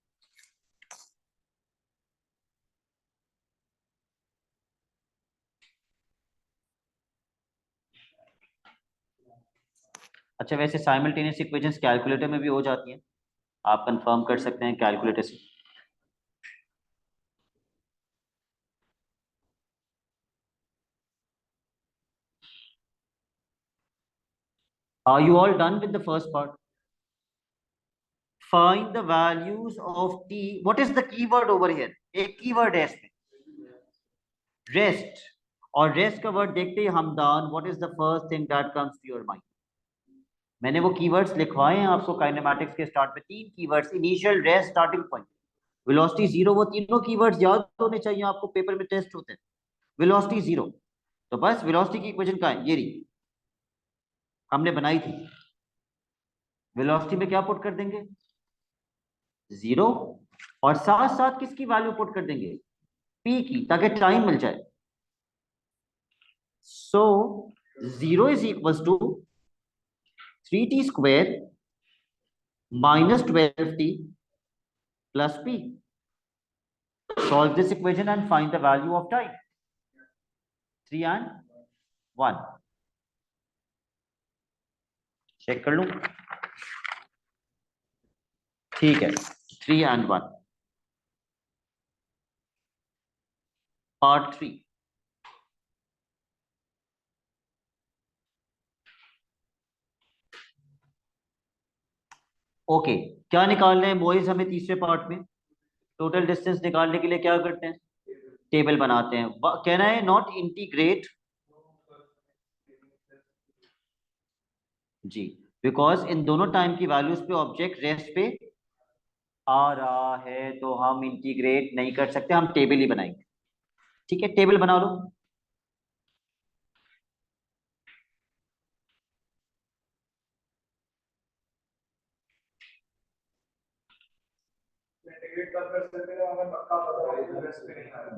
अच्छा, वैसे साइमल्टेनियस इक्वेशंस कैलकुलेटर में भी हो जाती हैं, आप कंफर्म कर सकते हैं कैलकुलेटर से। Are you all done with the first part? Find the values of t. What is the keyword over here? एक कीवर्ड है इसमें, रेस्ट। और रेस्ट का वर्ड देखते ही हमदान, what is the first thing that comes to your mind? मैंने वो कीवर्ड्स लिखवाए हैं आपको काइनेमैटिक्स के स्टार्ट में, तीन keywords, initial, rest, starting point, velocity zero. वो तीनों कीवर्ड्स याद होने चाहिए आपको, पेपर में टेस्ट होते हैं। वेलोसिटी जीरो, तो बस वेलोसिटी की इक्वेशन का है ये रही, हमने बनाई थी। वेलोसिटी में क्या पुट कर देंगे? जीरो। और साथ साथ किसकी वैल्यू पुट कर देंगे? पी की, ताकि टाइम मिल जाए। So zero is equal to 3t square minus 12t plus p। Solve this equation and find the value of time. 3 and 1। Check कर लूं? ठीक है, 3 and 1। पार्ट 3। ओके, क्या निकालना है बॉयज हमें तीसरे पार्ट में? टोटल डिस्टेंस निकालने के लिए क्या करते हैं? टेबल बनाते हैं। कहना है नॉट इंटीग्रेट, जी, बिकॉज इन दोनों टाइम की वैल्यूज पे ऑब्जेक्ट रेस्ट पे आ रहा है, तो हम इंटीग्रेट नहीं कर सकते, हम टेबल ही बनाएंगे। ठीक है, टेबल बना लो।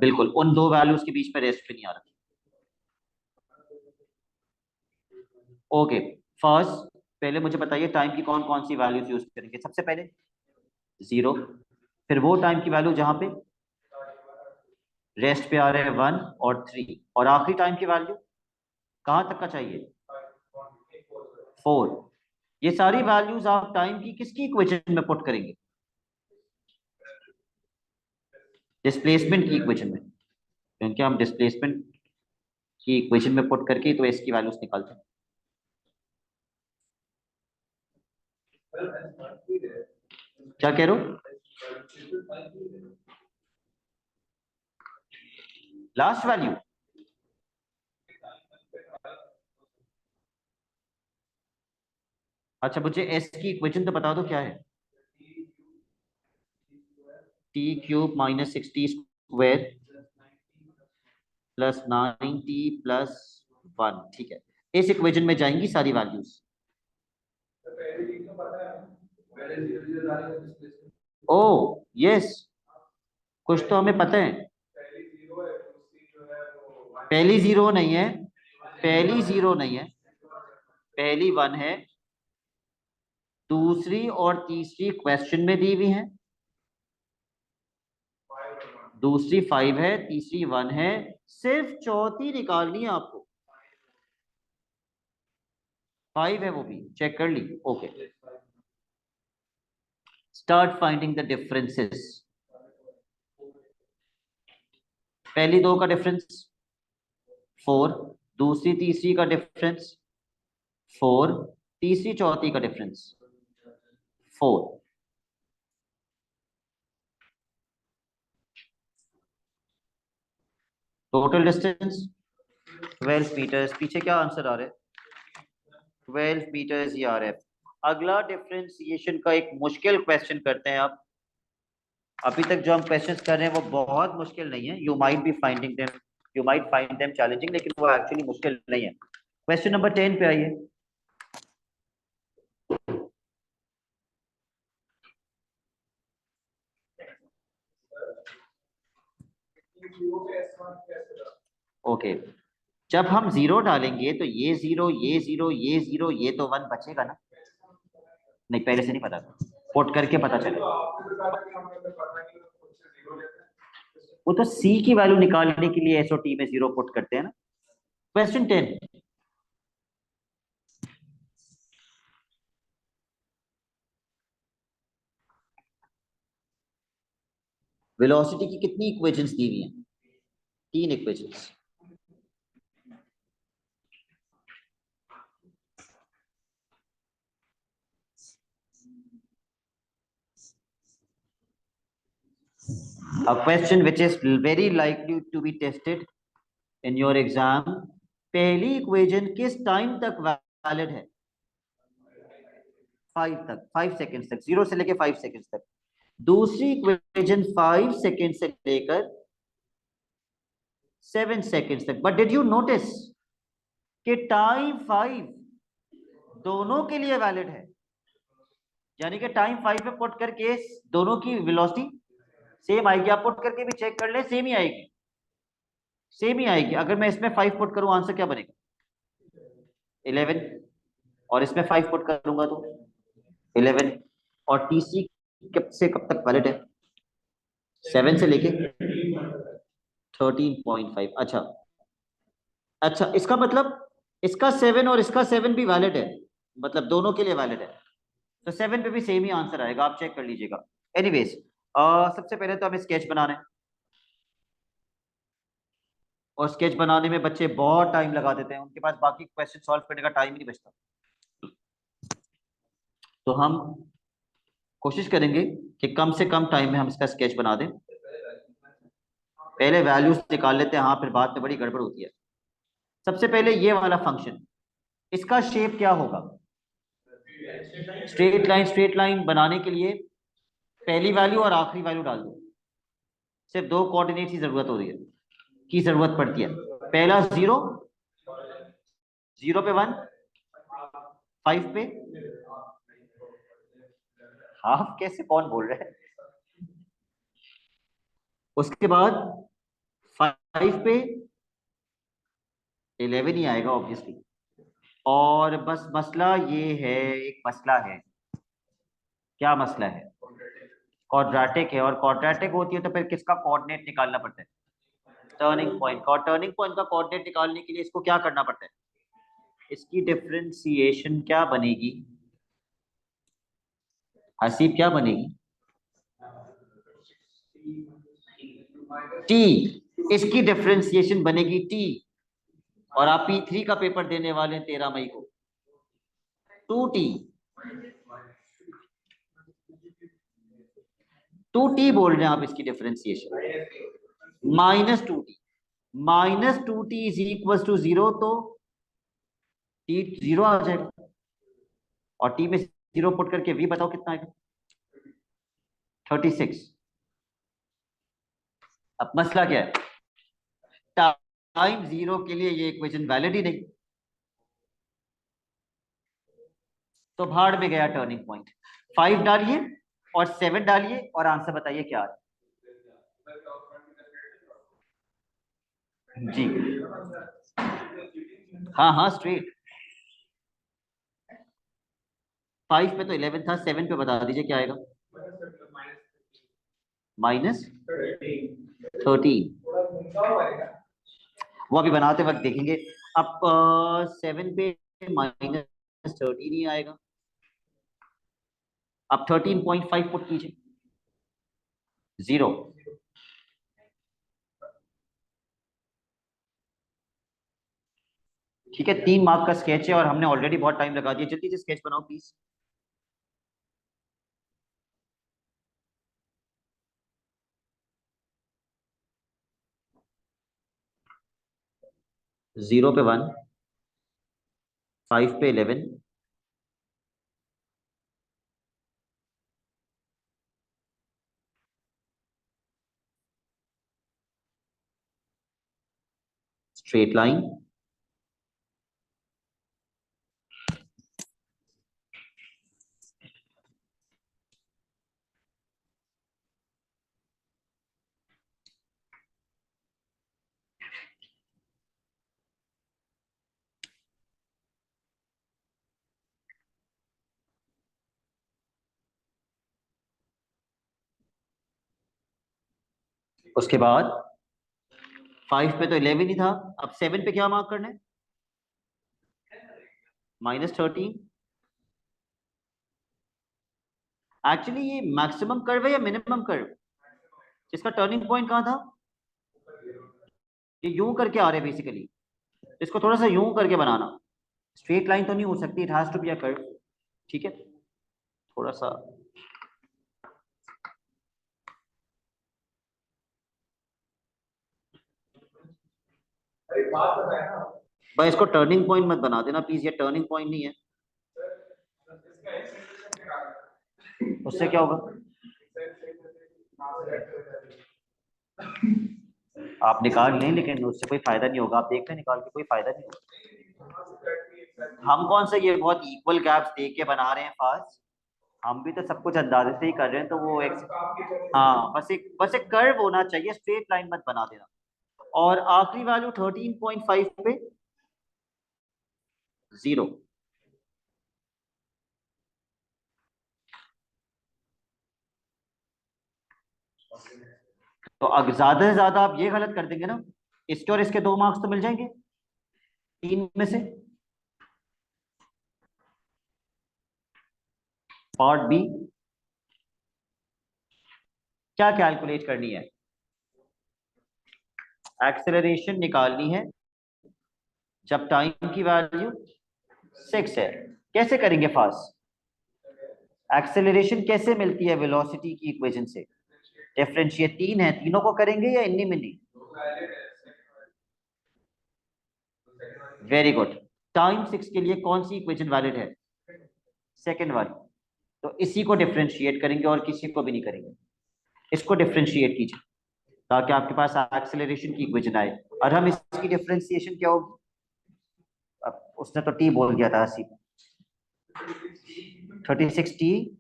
बिल्कुल, उन दो वैल्यूज के बीच में रेस्ट पे नहीं आ रहा। ओके, फर्स्ट पहले मुझे बताइए टाइम की कौन कौन सी वैल्यूज यूज करेंगे। सबसे पहले जीरो, फिर वो टाइम की वैल्यू जहां पे रेस्ट पे आ रहे हैं 1 और 3, और आखिरी टाइम की वैल्यू कहाँ तक का चाहिए? 4। ये सारी वैल्यूज आप टाइम की किसकी इक्वेशन में पुट करेंगे? डिस्प्लेसमेंट की इक्वेशन में, क्योंकि हम डिस्प्लेसमेंट की इक्वेशन में पुट करके तो इसकी वैल्यूज निकालते हैं। क्या कह रहे हो? लास्ट वैल्यू अच्छा, मुझे एस की इक्वेशन तो बता दो क्या है? T cube minus 60 square plus 90 plus 1। ठीक है, इस इक्वेशन में जाएंगी सारी वैल्यूज। ओ यस, कुछ तो हमें पता है। पहली जीरो नहीं है, पहली जीरो नहीं है, पहली 1 है, दूसरी और तीसरी क्वेश्चन में दी हुई है, दूसरी 5 है, तीसरी 1 है, सिर्फ चौथी निकालनी है आपको। 5 है, वो भी चेक कर ली। Okay, start finding the differences. पहली दो का डिफरेंस 4, दूसरी तीसरी का डिफरेंस 4, तीसरी चौथी का डिफरेंस 4। Total distance 12 metres. पीछे क्या आंसर आ रहा है? 12 मीटर्स ही आ रहा है। अगला डिफरेंशिएशन का एक मुश्किल क्वेश्चन करते हैं आप। अभी तक जो हम क्वेश्चंस कर रहे हैं वो बहुत मुश्किल नहीं है। You might find them challenging, लेकिन वो एक्चुअली मुश्किल नहीं है। क्वेश्चन नंबर 10 पे आइए। ओके, जब हम जीरो डालेंगे तो ये जीरो, ये जीरो, ये जीरो, ये तो 1 बचेगा ना? नहीं, पहले से नहीं पता था, पुट करके पता चलेगा। वो तो सी की वैल्यू निकालने के लिए एसओटी में जीरो पुट करते हैं ना। क्वेश्चन 10, वेलोसिटी की कितनी इक्वेशंस दी हुई हैं? 3 equations. A question which is very likely to be tested in your exam। पहली इक्वेशन किस टाइम तक वैलिड है? 5 तक, 5 सेकेंड्स तक, 0 से लेके 5 सेकेंड्स तक। दूसरी इक्वेशन 5 सेकेंड से लेकर 7 सेकेंड्स तक। बट डिड यू नोटिस कि टाइम 5 दोनों के लिए वैलिड है? यानी कि टाइम 5 पे पुट करके दोनों की वेलोसिटी सेम आएगी। आप पुट करके भी चेक कर ले, सेम ही आएगी, सेम ही आएगी। अगर मैं इसमें 5 पुट करूं, आंसर क्या बनेगा? 11। और इसमें 5 पुट करूंगा तो 11। और टीसी कब से कब तक वैलिड है? 7 से लेके 13.5। अच्छा, अच्छा, इसका मतलब इसका 7 और इसका 7 भी वैलिड है, मतलब दोनों के लिए वैलिड है। तो 7 पे भी सेम ही आंसर आएगा, आप चेक कर लीजिएगा। एनीवेज, सबसे पहले तो हमें स्केच बनाना है, और स्केच बनाने में बच्चे बहुत टाइम लगा देते हैं, उनके पास बाकी क्वेश्चन सॉल्व करने का टाइम ही नहीं बचता। तो हम कोशिश करेंगे कि कम से कम टाइम में हम इसका स्केच बना दें। पहले वैल्यूज निकाल लेते हैं, हाँ, फिर बाद में बड़ी गड़बड़ होती है। सबसे पहले ये वाला फंक्शन, इसका शेप क्या होगा? Straight line. स्ट्रेट लाइन बनाने के लिए पहली वैल्यू और आखिरी वैल्यू डाल दो। सिर्फ दो कोऑर्डिनेट की जरूरत हो रही है, की जरूरत पड़ती है। पहला 0, 0 पे 1, 5 पे हाफ। कैसे, कौन बोल रहा है? उसके बाद 5 पे 11 ही आएगा ऑब्वियसली। और बस मसला ये है, एक मसला है। क्या मसला है? क्वाड्रेटिक है, और क्वाड्रेटिक होती है तो फिर किसका कोऑर्डिनेट निकालना पड़ता है? टर्निंग पॉइंट का, और टर्निंग पॉइंट का कोऑर्डिनेट निकालने के लिए इसको क्या करना पड़ता है, इसकी डिफरेंशिएशन क्या बनेगी हसीब, क्या बनेगी, टी, इसकी डिफरेंशिएशन बनेगी टी। और आप P3 का पेपर देने वाले हैं 13 मई को, 2T, 2T बोल रहे हैं आप इसकी differentiation, -2T, -2T is equal to 0, तो T 0 आ जाएगा, और T में 0 पुट करके V बताओ कितना आएगा, 36। अब मसला क्या है, टाइम 0 के लिए ये इक्वेशन वैलिड ही नहीं, तो भाड़ में गया टर्निंग पॉइंट। 5 डालिए और 7 डालिए और आंसर बताइए क्या है। जी हाँ हाँ स्ट्रेट, 5 पे तो 11 था, 7 पे बता दीजिए क्या आएगा, -13, वो अभी बनाते वक्त देखेंगे। अब 7 पे -13 ही आएगा, अब 13.5 पुट कीजिए, 0। ठीक है, 3 मार्क का स्केच है और हमने ऑलरेडी बहुत टाइम लगा दिया, जल्दी से स्केच बनाओ प्लीज। 0 पे 1, 5 पे 11, स्ट्रेट लाइन, उसके बाद 5 पे तो 11 ही था, अब 7 पे क्या मार्क करना है, -13। एक्चुअली ये मैक्सिमम कर्व है या मिनिमम कर्व, इसका टर्निंग पॉइंट कहाँ था, ये यूं करके आ रहे बेसिकली, इसको थोड़ा सा यूं करके बनाना, स्ट्रेट लाइन तो नहीं हो सकती, it has to be a curve. ठीक है, थोड़ा सा भाई इसको टर्निंग पॉइंट मत बना देना प्लीज, ये टर्निंग पॉइंट नहीं है, उससे क्या होगा, आप निकाल लें लेकिन उससे कोई फायदा नहीं होगा, आप देख लें निकाल के, कोई फायदा नहीं होगा। हम कौन सा ये बहुत इक्वल गैप्स देख के बना रहे हैं फास्ट, हम भी तो सब कुछ अंदाजे से ही कर रहे हैं, तो वो एक, हाँ बस एक कर्व होना चाहिए, स्ट्रेट लाइन मत बना देना। और आखिरी वैल्यू 13.5 पे 0, तो अगर ज्यादा से ज्यादा आप ये गलत कर देंगे ना, इसके और इसके 2 मार्क्स तो मिल जाएंगे 3 में से। पार्ट बी, क्या कैलकुलेट करनी है, एक्सेलरेशन निकालनी है जब टाइम की वैल्यू 6 है। कैसे करेंगे फास्ट, एक्सेलरेशन कैसे मिलती है वेलोसिटी की इक्वेशन से, डिफरेंशिएट 3 है, तीनों को करेंगे या इन्हीं में नहीं, वेरी गुड। टाइम 6 के लिए कौन सी इक्वेशन वैलिड है, सेकंड वाली, तो इसी को डिफरेंशिएट करेंगे और किसी को भी नहीं करेंगे, इसको डिफरेंशिएट कीजिए ताकि आपके पास एक्सेलरेशन की इक्वेशन आए, और हम इसकी डिफरेंशिएशन क्या होगी, अब उसने तो टी बोल दिया था हसी, 36T,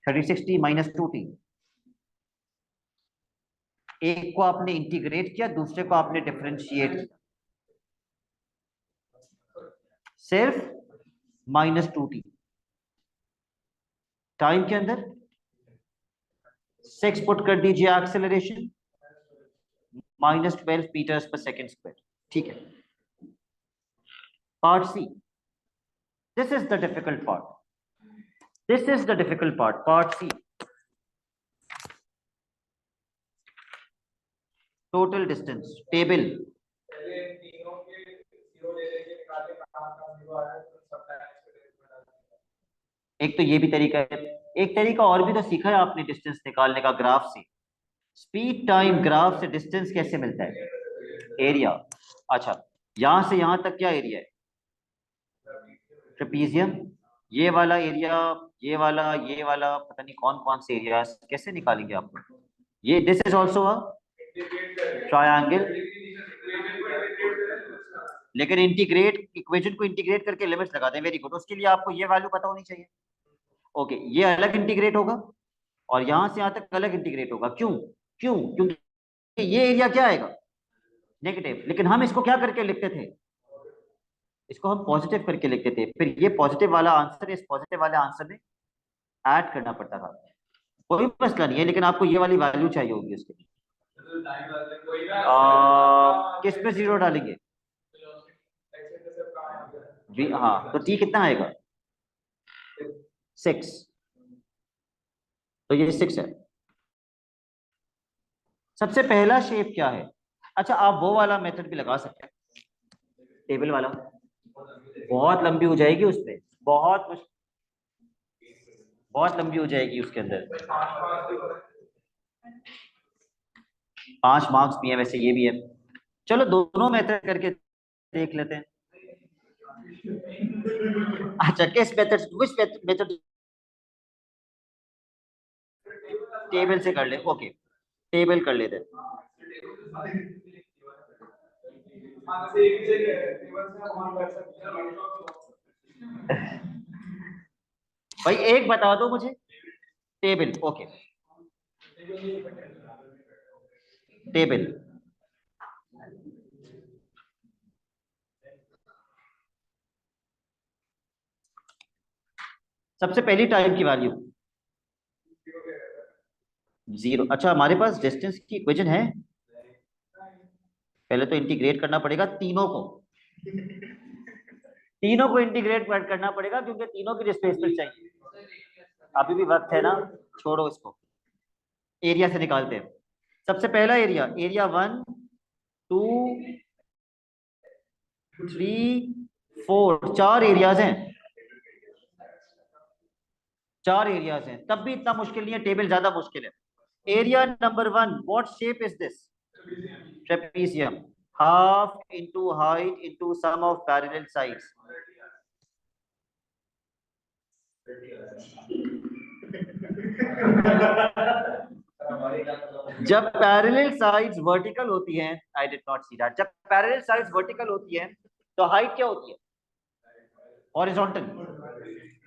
36T -2T, एक को आपने इंटीग्रेट किया, दूसरे को आपने डिफरेंशिएट किया, सिर्फ -2T टाइम के अंदर 6 पुट कर दीजिए एक्सेलरेशन, -12 मीटर्स पर सेकेंड स्क्वायर। ठीक है, part C, this is the difficult part, this is the difficult part, part C. Total distance table, एक तो ये भी तरीका है, एक तरीका और भी तो सीखा है आपने डिस्टेंस निकालने का ग्राफ से। स्पीड टाइम ग्राफ से डिस्टेंस कैसे मिलता है? एरिया। अच्छा, यहां से यहां तक क्या एरिया है? ट्रेपीजियम। ये वाला एरिया, ये वाला पता नहीं कौन कौन से एरिया कैसे निकालेंगे आप? ये this is also a triangle, लेकिन इंटीग्रेट इक्वेशन को इंटीग्रेट करके लिमिट्स लगा दें। वेरी गुड, उसके लिए आपको ये वैल्यू पता होनी चाहिए। ओके, ये अलग इंटीग्रेट होगा और यहां से यहां तक अलग इंटीग्रेट होगा। क्यों? क्यों? क्योंकि ये एरिया क्या आएगा? नेगेटिव। लेकिन हम इसको क्या करके लिखते थे? इसको हम पॉजिटिव करके लिखते थे। फिर ये पॉजिटिव वाला आंसर इस पॉजिटिव वाले आंसर में ऐड करना पड़ता था। कोई मसला नहीं है, लेकिन आपको ये वाली वैल्यू चाहिए होगी उसके लिए। किस पे जीरो डालेंगे? जी हाँ, तो टी कितना आएगा? 6, तो ये 6 है। सबसे पहला शेप क्या है? अच्छा, आप वो वाला मेथड भी लगा सकते हैं, टेबल वाला। बहुत लंबी हो जाएगी उस पर, बहुत लंबी हो जाएगी उसके अंदर। 5 मार्क्स भी है वैसे, ये भी है। चलो दोनों मेथड करके देख लेते हैं। अच्छा, किस मेथड, विच मेथड? टेबल से कर ले। ओके, टेबल कर लेते हैं। भाई एक बता दो मुझे, टेबल। Okay, table. सबसे पहली टाइम की वैल्यू 0। अच्छा, हमारे पास डिस्टेंस की इक्वेशन है। पहले तो इंटीग्रेट करना पड़ेगा तीनों को, तीनों को इंटीग्रेट करना पड़ेगा क्योंकि तीनों की डिस्प्लेसमेंट चाहिए। अभी भी वक्त है ना, छोड़ो इसको, एरिया से निकालते हैं। सबसे पहला एरिया, एरिया 1 2 3 4, 4 एरियाज हैं, 4 एरियाज हैं। तब भी इतना मुश्किल नहीं है, टेबल ज्यादा मुश्किल है। Area number 1, what shape is this? Trapezium. Half into height into sum of parallel sides. जब पैरेलल साइड्स वर्टिकल होती हैं, I did not see that, जब पैरेलल साइड्स वर्टिकल होती हैं तो हाइट क्या होती है? हॉरिजॉन्टल।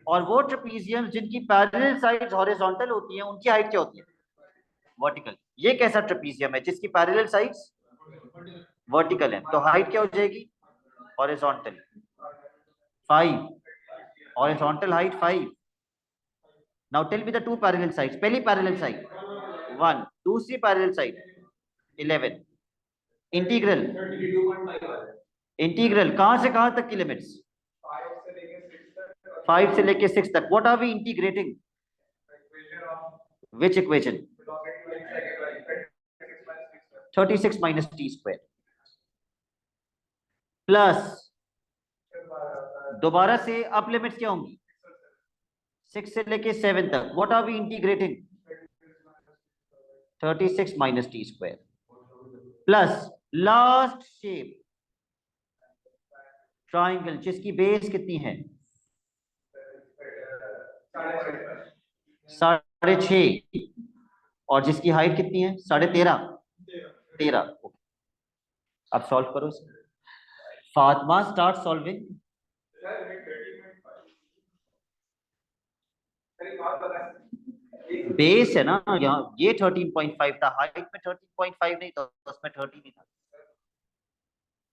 और वो ट्रेपीजियम जिनकी पैरेलल साइड्स हॉरिजॉन्टल होती हैं उनकी हाइट क्या होती है? वर्टिकल। ये कैसा ट्रेपीजियम है जिसकी पैरेलल साइड्स वर्टिकल है, तो हाइट क्या हो जाएगी? Horizontal 5, horizontal height 5। Now tell me the two parallel sides. पहली पैरेलल साइड 1, दूसरी पैरेलल साइड 11। इंटीग्रल, इंटीग्रल कहां से कहां तक की लिमिट्स? 5 से लेके 6 तक। What are we integrating? Which equation? 36 minus T square plus, दोबारा से अब लिमिट्स क्या होंगी? 6 से लेके 7 तक। What are we integrating? 36 minus T square plus last shape triangle जिसकी बेस कितनी है? 6.5, और जिसकी हाइट कितनी है? 13.5। 13। अब सॉल्व करो इसे। Fatima start solving. बेस है ना यहाँ, ये 13.5 था, हाइट में 13.5 नहीं था, उसमें 13 ही था।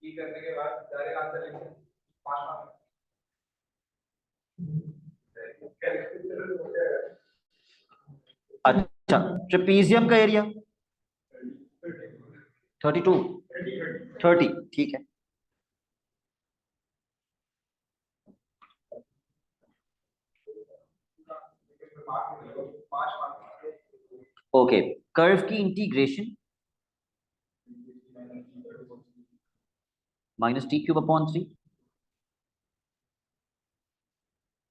करने के बाद डायरेक्ट आंसर लिखें। अच्छा, अच्छा, ट्रेपीजियम का एरिया 32, 30, ठीक है। ओके, कर्व की इंटीग्रेशन -t³/3,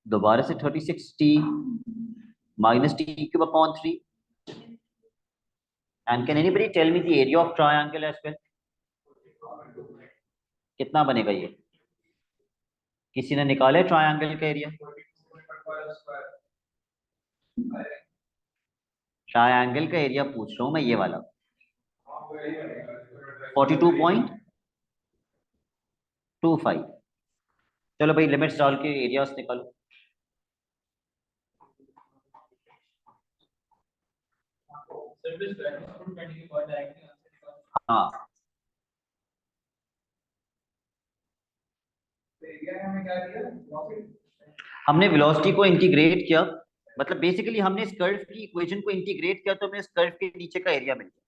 दोबारा से 36t -t³/3, and can anybody tell me the area of triangle as well? कितना बनेगा ये? किसी ने निकाला है ट्रायंगल का एरिया? ट्रायंगल का एरिया पूछ रहा हूं मैं, ये वाला 42.25। चलो भाई, लिमिट्स डाल के एरियाज निकालो। हाँ, हमने वेलोसिटी को इंटीग्रेट किया, मतलब बेसिकली हमने इस कर्व की इक्वेशन को इंटीग्रेट किया तो हमें इस कर्व के नीचे का एरिया मिल गया।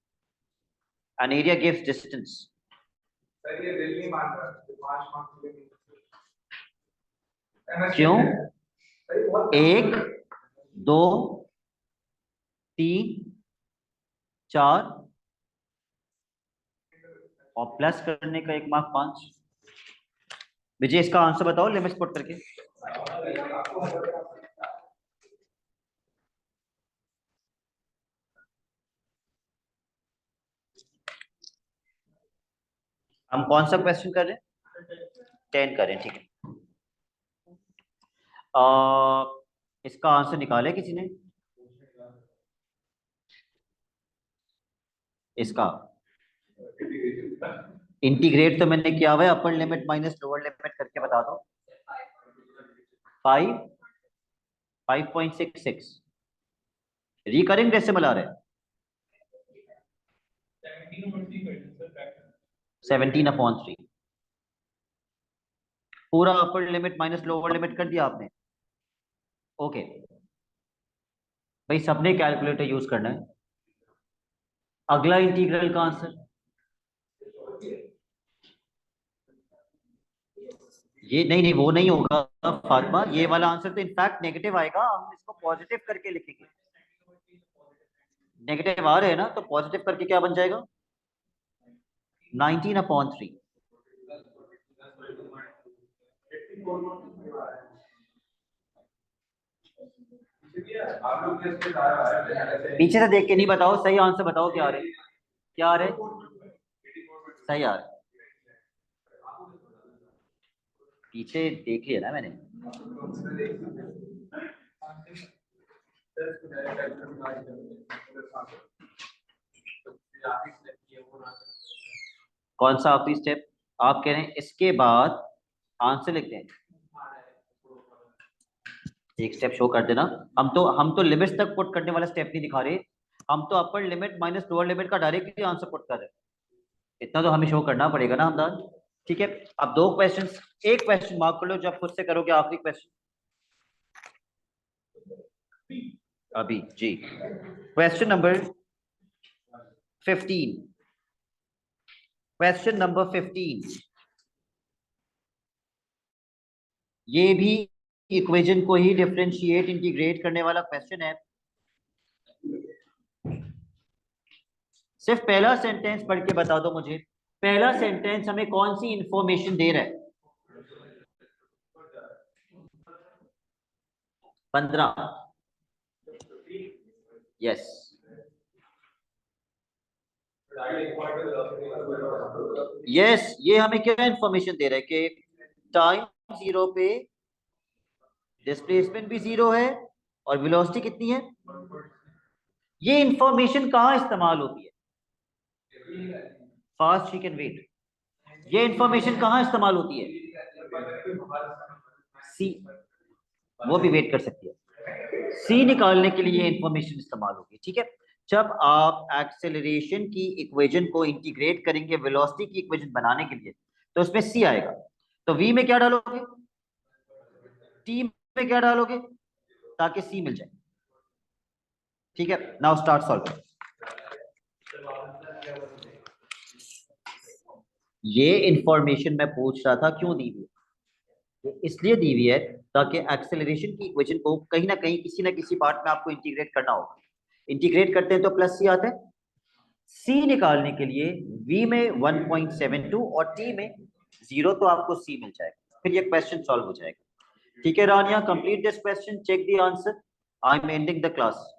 An area gives distance. क्यों? 1, 2, 3, 4 और प्लस करने का 1 मार्क 5। विजय, इसका आंसर बताओ लिमिट्स पुट करके। हम कौन सा क्वेश्चन कर रहे हैं? 10 कर रहे हैं, ठीक है। इसका आंसर निकाला है किसी ने? इसका इंटीग्रेट तो मैंने किया हुआ है, upper limit minus lower limit करके बता दो। 5.66 रिकरिंग डेसिमल आ रहा है। 17/3 पूरा upper limit minus lower limit कर दिया आपने। ओके भाई, सबने कैलकुलेटर यूज करना है। अगला इंटीग्रल का आंसर ये नहीं, नहीं वो नहीं होगा फातिमा, ये वाला आंसर तो इनफैक्ट नेगेटिव आएगा, हम इसको पॉजिटिव करके लिखेंगे। नेगेटिव आ रहे हैं ना, तो पॉजिटिव करके क्या बन जाएगा? 19/3। पीछे से देख के नहीं बताओ, सही आंसर बताओ क्या आ रहे, क्या आ रहे? सही आ रहे, पीछे देख लिया ना मैंने। कौन सा आखिरी स्टेप आप कह रहे हैं? इसके बाद आंसर लिखते हैं, एक स्टेप शो कर देना। हम तो लिमिट्स तक पुट करने वाला स्टेप नहीं दिखा रहे, हम तो upper limit minus lower limit का डायरेक्टली आंसर पुट कर रहे हैं। इतना तो हमें शो करना पड़ेगा ना हमदान। ठीक है, अब 2 क्वेश्चन, एक क्वेश्चन मार्क कर लो जब खुद से करोगे आखिरी क्वेश्चन अभी जी। क्वेश्चन नंबर 15, क्वेश्चन नंबर 15, ये भी इक्वेशन को ही डिफरेंशिएट इंटीग्रेट करने वाला क्वेश्चन है। सिर्फ पहला सेंटेंस पढ़ के बता दो मुझे, पहला सेंटेंस हमें कौन सी इंफॉर्मेशन दे रहा है? 15, यस। यस, ये हमें क्या इंफॉर्मेशन दे रहा है कि टाइम 0 पे डिस्प्लेसमेंट भी 0 है और वेलोसिटी कितनी है? ये इंफॉर्मेशन कहाँ इस्तेमाल होती है? Fast she can wait. ये इंफॉर्मेशन कहाँ इस्तेमाल होती है? सी, वो भी वेट कर सकती है। सी निकालने के लिए इंफॉर्मेशन इस्तेमाल होगी, ठीक है। जब आप एक्सेलरेशन की इक्वेशन को इंटीग्रेट करेंगे वेलोसिटी की इक्वेशन बनाने के लिए, तो उसमें सी आएगा। तो वी में क्या डालोगे? टी में क्या डालोगे ताकि सी मिल जाए? ठीक है, नाउ स्टार्ट सॉल्व। ये इंफॉर्मेशन मैं पूछ रहा था क्यों दी हुई है, ये इसलिए दी हुई है ताकि एक्सेलरेशन की इक्वेशन को कहीं ना कहीं किसी ना किसी पार्ट में आपको इंटीग्रेट करना होगा। इंटीग्रेट करते हैं तो प्लस सी आता है। सी निकालने के लिए v में 1.72 और t में 0, तो आपको c मिल जाएगा, फिर ये क्वेश्चन सॉल्व हो जाएगा। ठीक है Rania, complete this question, check the answer, I am ending the class.